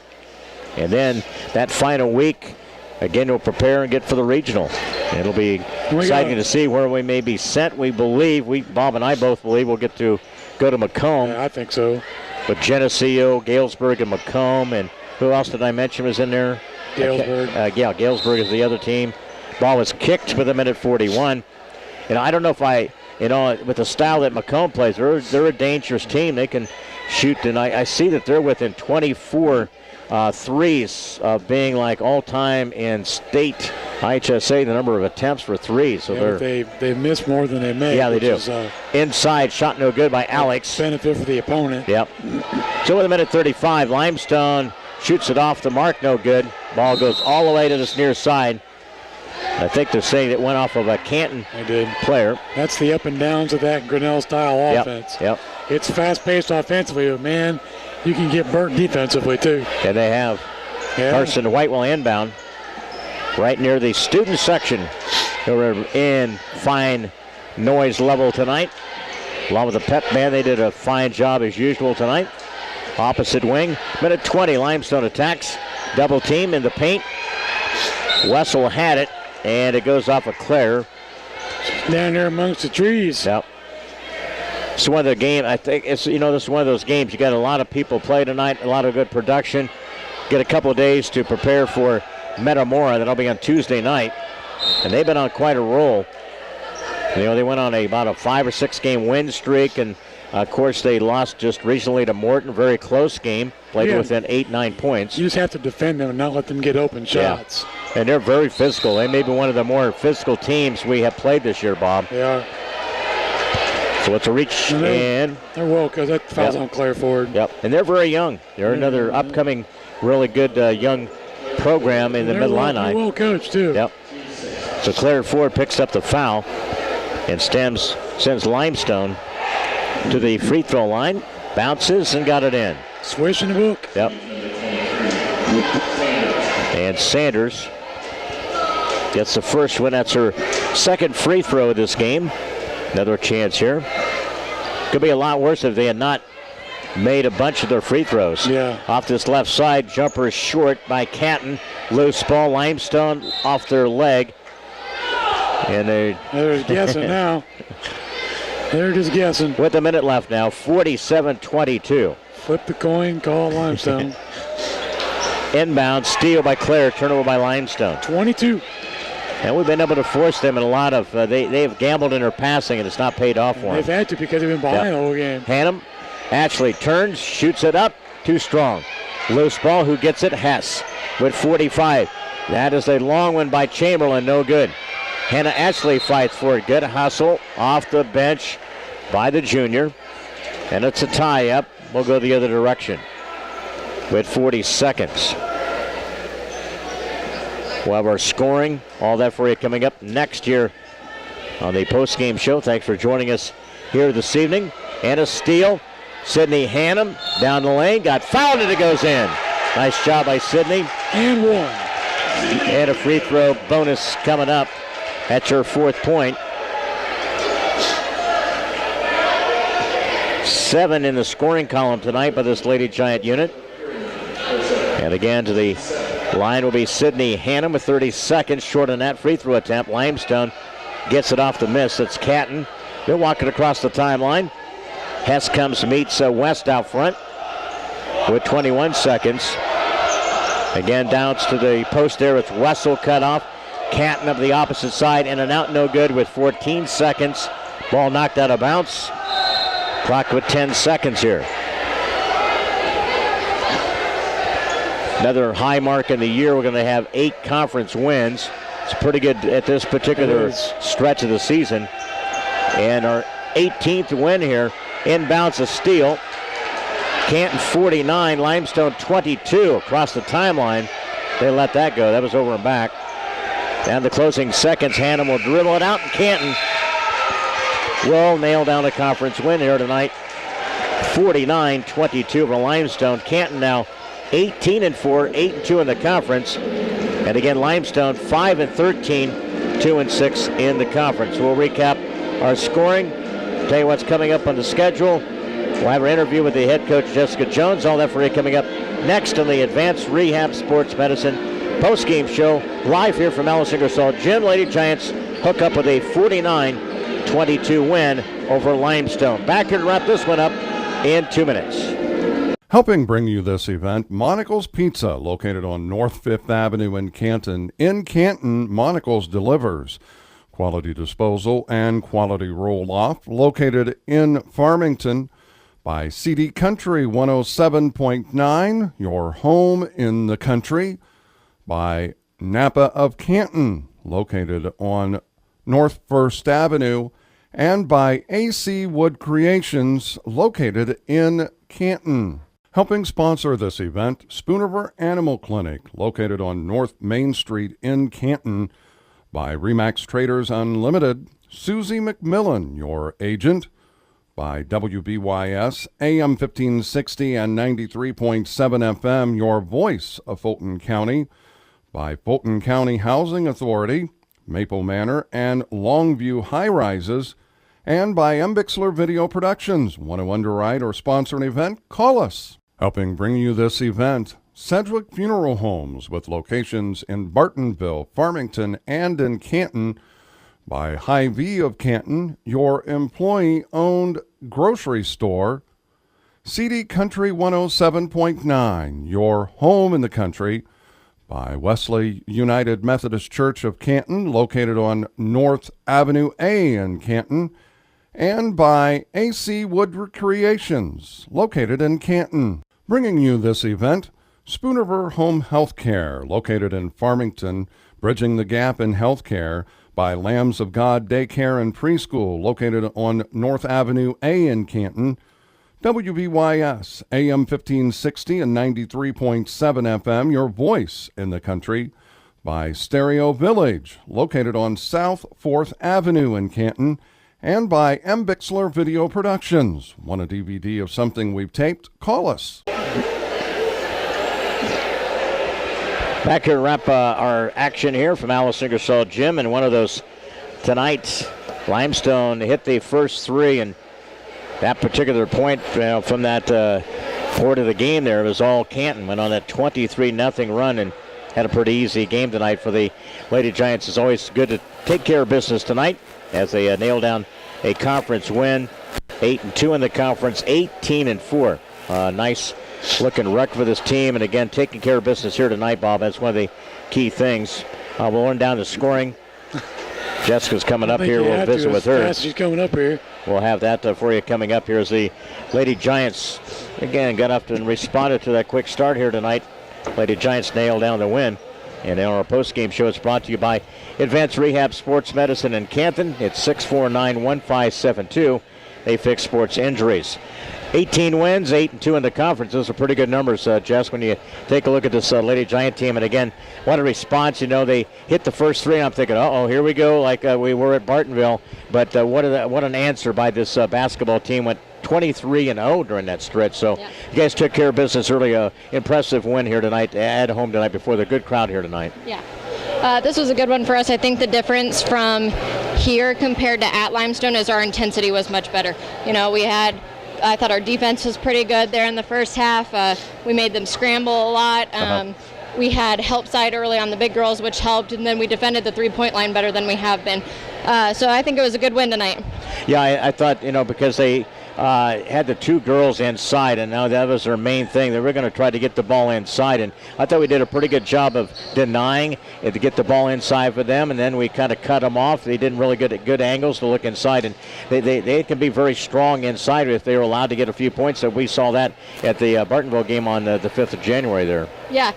And then that final week, again, we'll prepare and get for the regional. It'll be exciting to see where we may be sent. We believe, Bob and I both believe, we'll get to go to Macomb. Yeah, I think so. With Geneseo, Galesburg, and Macomb. And who else did I mention was in there? Galesburg. Galesburg is the other team. Ball was kicked with a minute 41. And I don't know if with the style that Macomb plays, they're a dangerous team. They can shoot. And I see that they're within 24 threes of being like all-time in state IHSA, the number of attempts for threes. So they miss more than they make. Yeah, they do. Inside, shot no good by Alex. Benefit for the opponent. Yep. So with a minute 35, Limestone shoots it off the mark, no good. Ball goes all the way to this near side. I think they're saying it went off of a Canton player. That's the up and downs of that Grinnell-style offense. Yep. It's fast-paced offensively, but, man, you can get burnt defensively, too. And they have. Yeah. Carson White will inbound right near the student section. They're in fine noise level tonight. Along with the pep band, they did a fine job as usual tonight. Opposite wing, minute 20, Limestone attacks. Double team in the paint. Wessel had it, and it goes off of Claire. Down there amongst the trees. Yep. It's one of the game. I think this is one of those games. You got a lot of people play tonight, a lot of good production. Get a couple of days to prepare for Metamora. That'll be on Tuesday night, and they've been on quite a roll. They went on about a 5 or 6 game win streak, and of course they lost just recently to Morton. Very close game, played within 8-9 points. You just have to defend them and not let them get open shots. Yeah. And they're very physical. They may be one of the more physical teams we have played this year, Bob. They are. So it's a reach, and they're well, because that fouls on Claire Ford. Yep, and they're very young. They're another upcoming, really good young program in the Mid-Illiini. They're well coached too. Yep. So Claire Ford picks up the foul and sends Limestone to the free throw line, bounces and got it in. Swish in the book. Yep. And Sanders gets the first one. That's her second free throw of this game. Another chance here. Could be a lot worse if they had not made a bunch of their free throws. Yeah. Off this left side, jumper is short by Canton. Loose ball, Limestone off their leg. And they're guessing now. They're just guessing. With a minute left now, 47-22. Flip the coin, call Limestone. Inbound, steal by Claire, turnover by Limestone. 22. And we've been able to force them in a lot of, they've gambled in their passing and it's not paid off for them. They've had to because they've been behind the whole game. Hannum actually turns, shoots it up, too strong. Loose ball, who gets it? Hess with 45. That is a long one by Chamberlain, no good. Hannah Ashley fights for it. Good hustle off the bench by the junior. And it's a tie-up. We'll go the other direction with 40 seconds. We'll have our scoring, all that for you coming up next year on the post-game show. Thanks for joining us here this evening. And a steal. Sydney Hannum down the lane. Got fouled and it goes in. Nice job by Sydney. And one. And a free throw bonus coming up. That's her 4th point. 7 in the scoring column tonight by this Lady Giant unit. And again to the line will be Sydney Hannum with 30 seconds short on that free throw attempt. Limestone gets it off the miss. It's Canton. They're walking across the timeline. Hess comes, meets West out front with 21 seconds. Again, downs to the post there. It's Wessel cut off. Canton up the opposite side, in and out, no good with 14 seconds. Ball knocked out of bounds. Clock with 10 seconds here. Another high mark in the year. We're going to have 8 conference wins. It's pretty good at this particular stretch of the season. And our 18th win here. Inbounds a steal. Canton 49, Limestone 22 across the timeline. They let that go. That was over and back. Down the closing seconds, Hannum will dribble it out, and Canton will nail down a conference win here tonight. 49-22 over Limestone. Canton now 18-4, 8-2 in the conference. And again, Limestone 5-13, 2-6 in the conference. We'll recap our scoring. Tell you what's coming up on the schedule. We'll have our interview with the head coach, Jessica Jones. All that for you coming up next on the Advanced Rehab Sports Medicine post-game show, live here from Alice Ingersoll Gym. Lady Giants hook up with a 49-22 win over Limestone. Back here to wrap this one up in 2 minutes. Helping bring you this event, Monocle's Pizza, located on North 5th Avenue in Canton. In Canton, Monocle's delivers quality disposal and quality roll-off, located in Farmington by CD Country 107.9, your home in the country, by Napa of Canton, located on North 1st Avenue, and by AC Wood Creations, located in Canton. Helping sponsor this event, Spooniver Animal Clinic, located on North Main Street in Canton, by Remax Traders Unlimited, Susie McMillan, your agent, by WBYS, AM 1560 and 93.7 FM, your voice of Fulton County, by Fulton County Housing Authority, Maple Manor, and Longview High Rises, and by M. Bixler Video Productions. Want to underwrite or sponsor an event? Call us. Helping bring you this event, Sedgwick Funeral Homes, with locations in Bartonville, Farmington, and in Canton, by Hy-Vee of Canton, your employee-owned grocery store, CD Country 107.9, your home in the country, by Wesley United Methodist Church of Canton, located on North Avenue A in Canton, and by AC Wood Creations, located in Canton. Bringing you this event, Spooniver Home Health Care, located in Farmington, bridging the gap in health care, by Lambs of God Daycare and Preschool, located on North Avenue A in Canton, WBYS, AM 1560 and 93.7 FM, your voice in the country, by Stereo Village, located on South 4th Avenue in Canton, and by M. Bixler Video Productions. Want a DVD of something we've taped? Call us. Back here to wrap our action here from Alice Ingersoll Gym, and one of those tonight, Limestone hit the first 3, and that particular point from that part of the game there was all Canton. Went on that 23-0 run and had a pretty easy game tonight for the Lady Giants. It's always good to take care of business tonight as they nail down a conference win. 8-2 in the conference, 18-4. Nice looking record for this team, and again, taking care of business here tonight, Bob. That's one of the key things. We'll run down to scoring. Jessica's coming up here. We'll visit with her. She's coming up here. We'll have that for you coming up here as the Lady Giants, again, got up and responded to that quick start here tonight. Lady Giants nailed down the win. And our post-game show is brought to you by Advanced Rehab Sports Medicine in Canton. It's 649-1572. They fix sports injuries. 18 wins, 8-2 in the conference. Those are pretty good numbers, Jess, when you take a look at this Lady Giant team. And again, what a response. You know, they hit the first three, and I'm thinking, uh-oh, here we go, like we were at Bartonville. But what an answer by this basketball team. Went 23-0 during that stretch. So yeah. You guys took care of business early. Impressive win here tonight, at home tonight, before the good crowd here tonight. Yeah. This was a good one for us. I think the difference from here compared to at Limestone is our intensity was much better. You know, I thought our defense was pretty good there in the first half. We made them scramble a lot. We had help side early on the big girls, which helped, and then we defended the three-point line better than we have been. So I think it was a good win tonight. Yeah, I thought, because they had the two girls inside, and now that was their main thing. They were going to try to get the ball inside, and I thought we did a pretty good job of denying it to get the ball inside for them, and then we kind of cut them off. They didn't really get at good angles to look inside, and they can be very strong inside if they were allowed to get a few points. So we saw that at the Bartonville game on the 5th of January there. Yeah,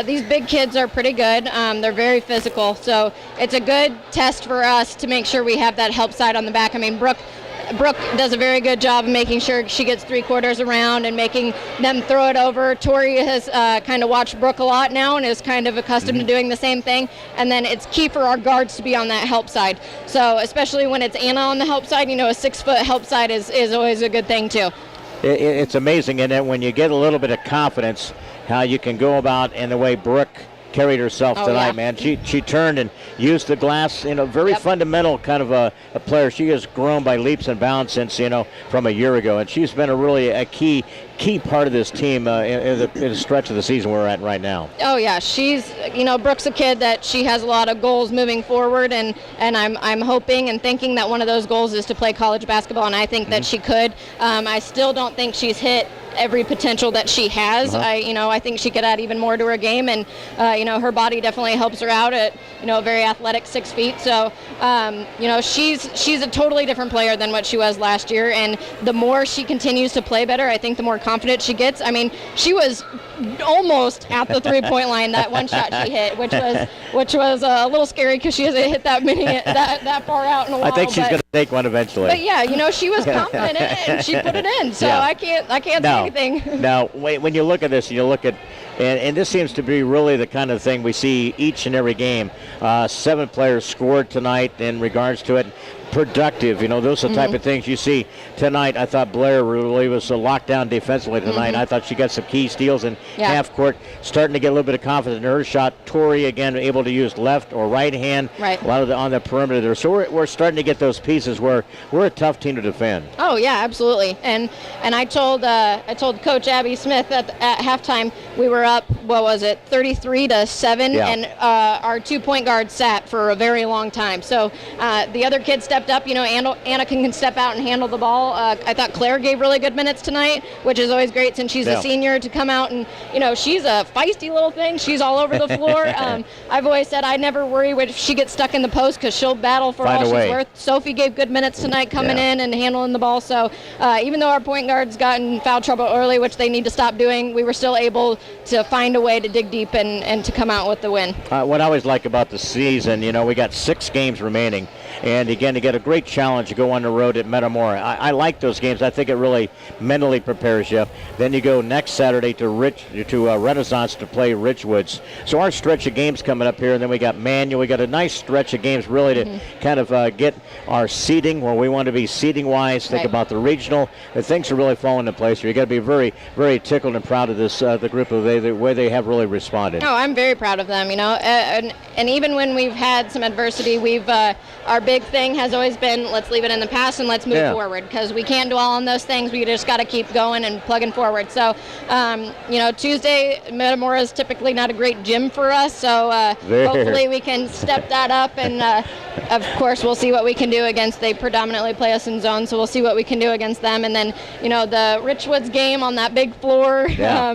these big kids are pretty good. They're very physical, so it's a good test for us to make sure we have that help side on the back. I mean, Brooke does a very good job of making sure she gets three-quarters around and making them throw it over. Tori has kind of watched Brooke a lot now and is kind of accustomed to doing the same thing. And then it's key for our guards to be on that help side. So especially when it's Anna on the help side, a 6-foot help side is always a good thing too. It's amazing, isn't it, when you get a little bit of confidence, how you can go about and the way Brooke carried herself tonight, man. She turned and used the glass, very fundamental kind of a player. She has grown by leaps and bounds since, from a year ago, and she's been a key part of this team in the stretch of the season we're at right now. Oh yeah, she's, Brooke's a kid that she has a lot of goals moving forward, and I'm hoping and thinking that one of those goals is to play college basketball, and I think that she could. I still don't think she's hit every potential that she has. I think she could add even more to her game, and her body definitely helps her out at a very athletic 6 feet. So she's a totally different player than what she was last year, and the more she continues to play better, I think the more confident she gets. I mean, she was almost at the three-point line that one shot she hit, which was a little scary because she hasn't hit that many that far out in a while. I think she's going to take one eventually. But yeah, she was confident in it and she put it in. So I can't say anything. Now, when you look at this, and this seems to be really the kind of thing we see each and every game. 7 players scored tonight in regards to it. Productive, those are the type of things you see tonight. I thought Blair really was locked down defensively tonight. I thought she got some key steals in half court, starting to get a little bit of confidence in her shot. Tori, again, able to use left or right hand, a lot of on the perimeter there. So we're starting to get those pieces where we're a tough team to defend. Oh yeah, absolutely. And I told Coach Abby Smith at halftime we were up, 33-7, and our 2-point guard sat for a very long time. So the other kids stepped up. Anna can step out and handle the ball. I thought Claire gave really good minutes tonight, which is always great since she's a senior to come out and, she's a feisty little thing. She's all over the floor. I've always said I never worry if she gets stuck in the post because she'll battle for all she's worth. Sophie gave good minutes tonight coming in and handling the ball. So even though our point guards got in foul trouble early, which they need to stop doing, we were still able to find a way to dig deep and to come out with the win. What I always like about the season, we got 6 games remaining. And again, to get a great challenge to go on the road at Metamora. I like those games. I think it really mentally prepares you. Then you go next Saturday to Renaissance to play Richwoods. So our stretch of games coming up here, and then we got Manual. We got a nice stretch of games really to kind of get our seeding where we want to be seeding-wise. Think about the regional. The things are really falling into place here. You got to be very, very tickled and proud of this the group of the way they have really responded. Oh, I'm very proud of them. And even when we've had some adversity, our big thing has always been let's leave it in the past and let's move forward, because we can't dwell on those things. We just got to keep going and plugging forward. So, Tuesday, Metamora is typically not a great gym for us, so hopefully we can step that up and of course, we'll see what we can do against. They predominantly play us in zone, so we'll see what we can do against them. And then, the Richwoods game on that big floor. Yeah.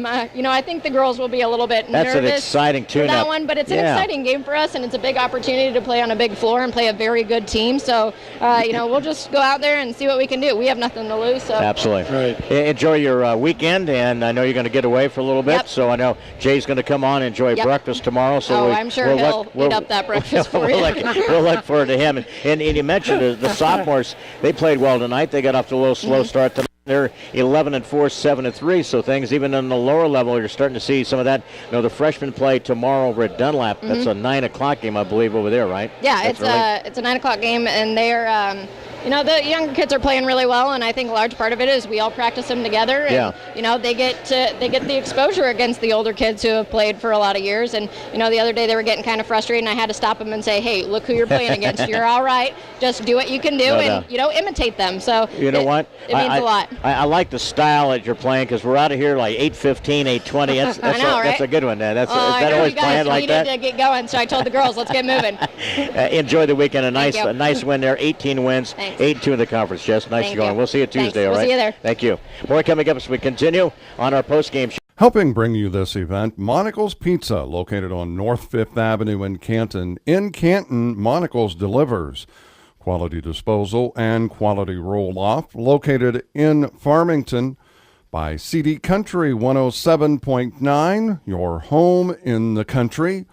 I think the girls will be a little bit nervous. That's an exciting tune-up. For that one, but it's an exciting game for us, and it's a big opportunity to play on a big floor and play a very good team. So, we'll just go out there and see what we can do. We have nothing to lose. So. Absolutely. Right. Enjoy your weekend, and I know you're going to get away for a little bit. Yep. So I know Jay's going to come on and enjoy breakfast tomorrow. So I'm sure he'll eat up that breakfast for you. We'll look forward to him. And you mentioned the sophomores. They played well tonight. They got off to a little slow start tonight. They're 11-4, 7-3. So things even on the lower level, you're starting to see some of that. The freshmen play tomorrow over at Dunlap. That's a 9:00 game, I believe, over there, right? Yeah, it's a 9:00 game, and they're. The younger kids are playing really well, and I think a large part of it is we all practice them together. And, they get the exposure against the older kids who have played for a lot of years. And the other day they were getting kind of frustrated, and I had to stop them and say, "Hey, look who you're playing against. You're all right. Just do what you can do, and imitate them." So what? It means a lot. I like the style that you're playing because we're out of here like 8:15, 8:20. That's right? That's a good one. Is that I always planned like that? We needed to get going, so I told the girls, "Let's get moving." Enjoy the weekend. A nice win there. 18 wins. Thanks. 8-2 in the conference, Jess. Nice going. We'll see you Tuesday, all right? We'll see you there. Thank you. More coming up as we continue on our post-game show. Helping bring you this event, Monocle's Pizza, located on North 5th Avenue in Canton. In Canton, Monocle's delivers quality disposal and quality roll-off, located in Farmington by CD Country 107.9, your home in the country,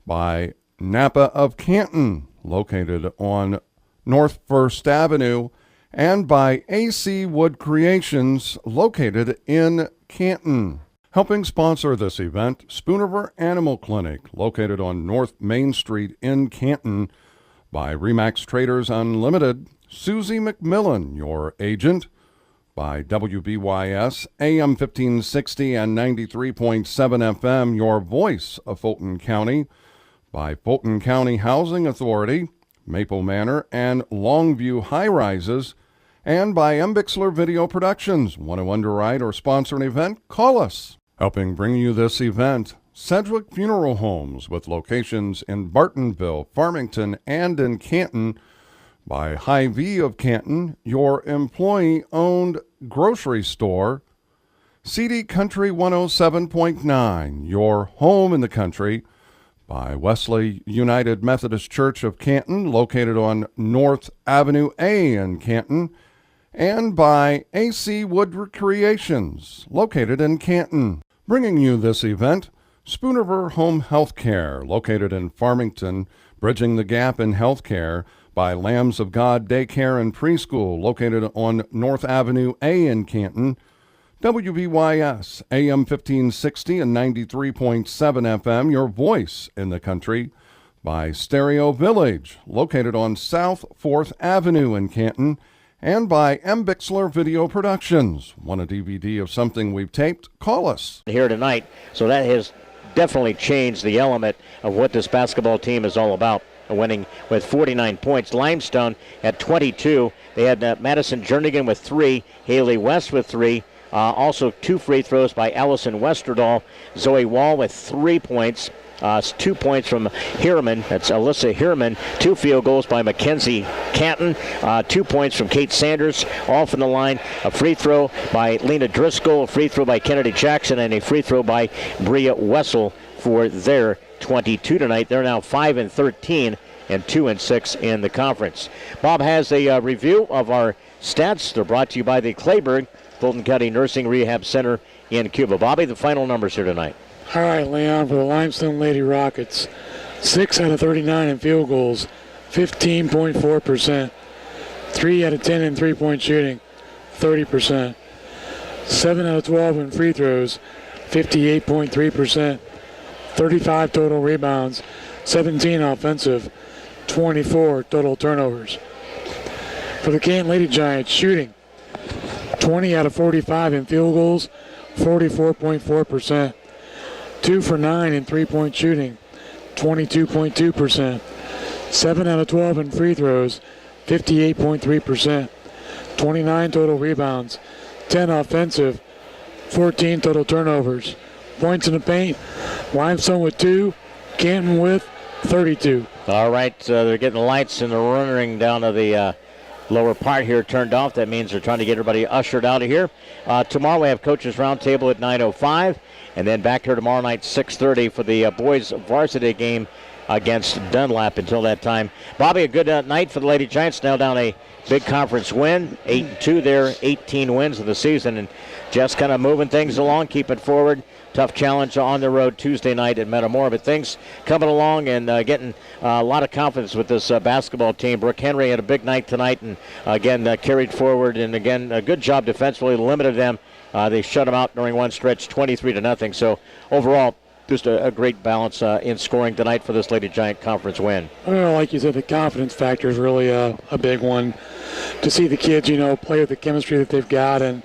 by Napa of Canton, located on North 1st Avenue, and by AC Wood Creations, located in Canton. Helping sponsor this event, Spooniver Animal Clinic, located on North Main Street in Canton, by Remax Traders Unlimited, Susie McMillan, your agent, by WBYS, AM 1560 and 93.7 FM, your voice of Fulton County, by Fulton County Housing Authority, Maple Manor, and Longview High Rises, and by M. Bixler Video Productions. Want to underwrite or sponsor an event? Call us. Helping bring you this event, Sedgwick Funeral Homes, with locations in Bartonville, Farmington, and in Canton, by Hy-Vee of Canton, your employee-owned grocery store, CD Country 107.9, your home in the country, by Wesley United Methodist Church of Canton, located on North Avenue A in Canton, and by AC Wood Creations, located in Canton. Bringing you this event, Spooniver Home Health Care, located in Farmington, bridging the gap in health care, by Lambs of God Daycare and Preschool, located on North Avenue A in Canton, WBYS, AM 1560 and 93.7 FM, your voice in the country, by Stereo Village, located on South 4th Avenue in Canton, and by M. Bixler Video Productions. Want a DVD of something we've taped? Call us. Here tonight, so that has definitely changed the element of what this basketball team is all about. Winning with 49 points. Limestone at 22. They had Madison Jernigan with 3, Haley West with 3. Also 2 free throws by Allison Westerdahl. Zoe Wall with 3 points. 2 points from Hirman. That's Alyssa Hirman. 2 field goals by Mackenzie Canton. 2 points from Kate Sanders. All from the line. A free throw by Lena Driscoll. A free throw by Kennedy Jackson. And a free throw by Bria Wessel for their 22 tonight. They're now 5-13 and 2-6 in the conference. Bob has a review of our stats. They're brought to you by the Clayburgh Fulton County Nursing Rehab Center in Cuba. Bobby, the final numbers here tonight. All right, Leon, for the Limestone Lady Rockets, 6 out of 39 in field goals, 15.4%. 3 out of 10 in three-point shooting, 30%. 7 out of 12 in free throws, 58.3%. 35 total rebounds, 17 offensive, 24 total turnovers. For the Canton Lady Giants, shooting 20 out of 45 in field goals, 44.4%. 2 for 9 in three-point shooting, 22.2%. 7 out of 12 in free throws, 58.3%. 29 total rebounds, 10 offensive, 14 total turnovers. Points in the paint, Limestone with 2, Canton with 32. All right, they're getting the lights and the running down to the lower part here turned off. That means they're trying to get everybody ushered out of here. Tomorrow we have Coaches Roundtable at 9:05, and then back here tomorrow night 6:30 for the boys varsity game against Dunlap. Until that time, Bobby, a good night for the Lady Giants. Now down a big conference win, 8-2 there, 18 wins of the season, and just kind of moving things along, keeping forward. Tough challenge on the road Tuesday night at Metamora, but things coming along and getting a lot of confidence with this basketball team. Brooke Henry had a big night tonight and again carried forward, and again a good job defensively, limited them. They shut them out during one stretch 23-0. So overall, just a great balance in scoring tonight for this Lady Giant Conference win. Well, like you said, the confidence factor is really a big one. To see the kids, play with the chemistry that they've got and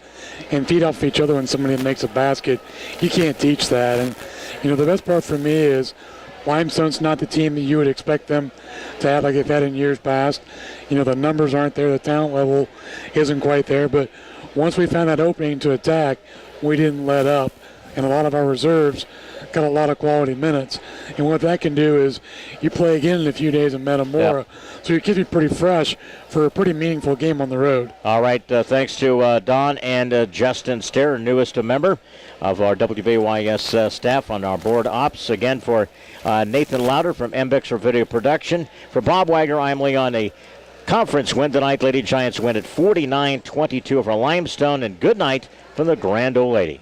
feed off each other when somebody makes a basket, you can't teach that. And, the best part for me is Limestone's not the team that you would expect them to have like they've had in years past. The numbers aren't there, the talent level isn't quite there, but once we found that opening to attack, we didn't let up. And a lot of our reserves got a lot of quality minutes. And what that can do is you play again in a few days in Metamora. Yep. So your kids be pretty fresh for a pretty meaningful game on the road. All right. Thanks to Don and Justin Stair, newest member of our WBYS staff on our board ops. Again, for Nathan Louder from MBixer Video Production. For Bob Wagner, I'm Leon. A conference win tonight. Lady Giants win at 49-22 over Limestone. And good night from the Grand Old Lady.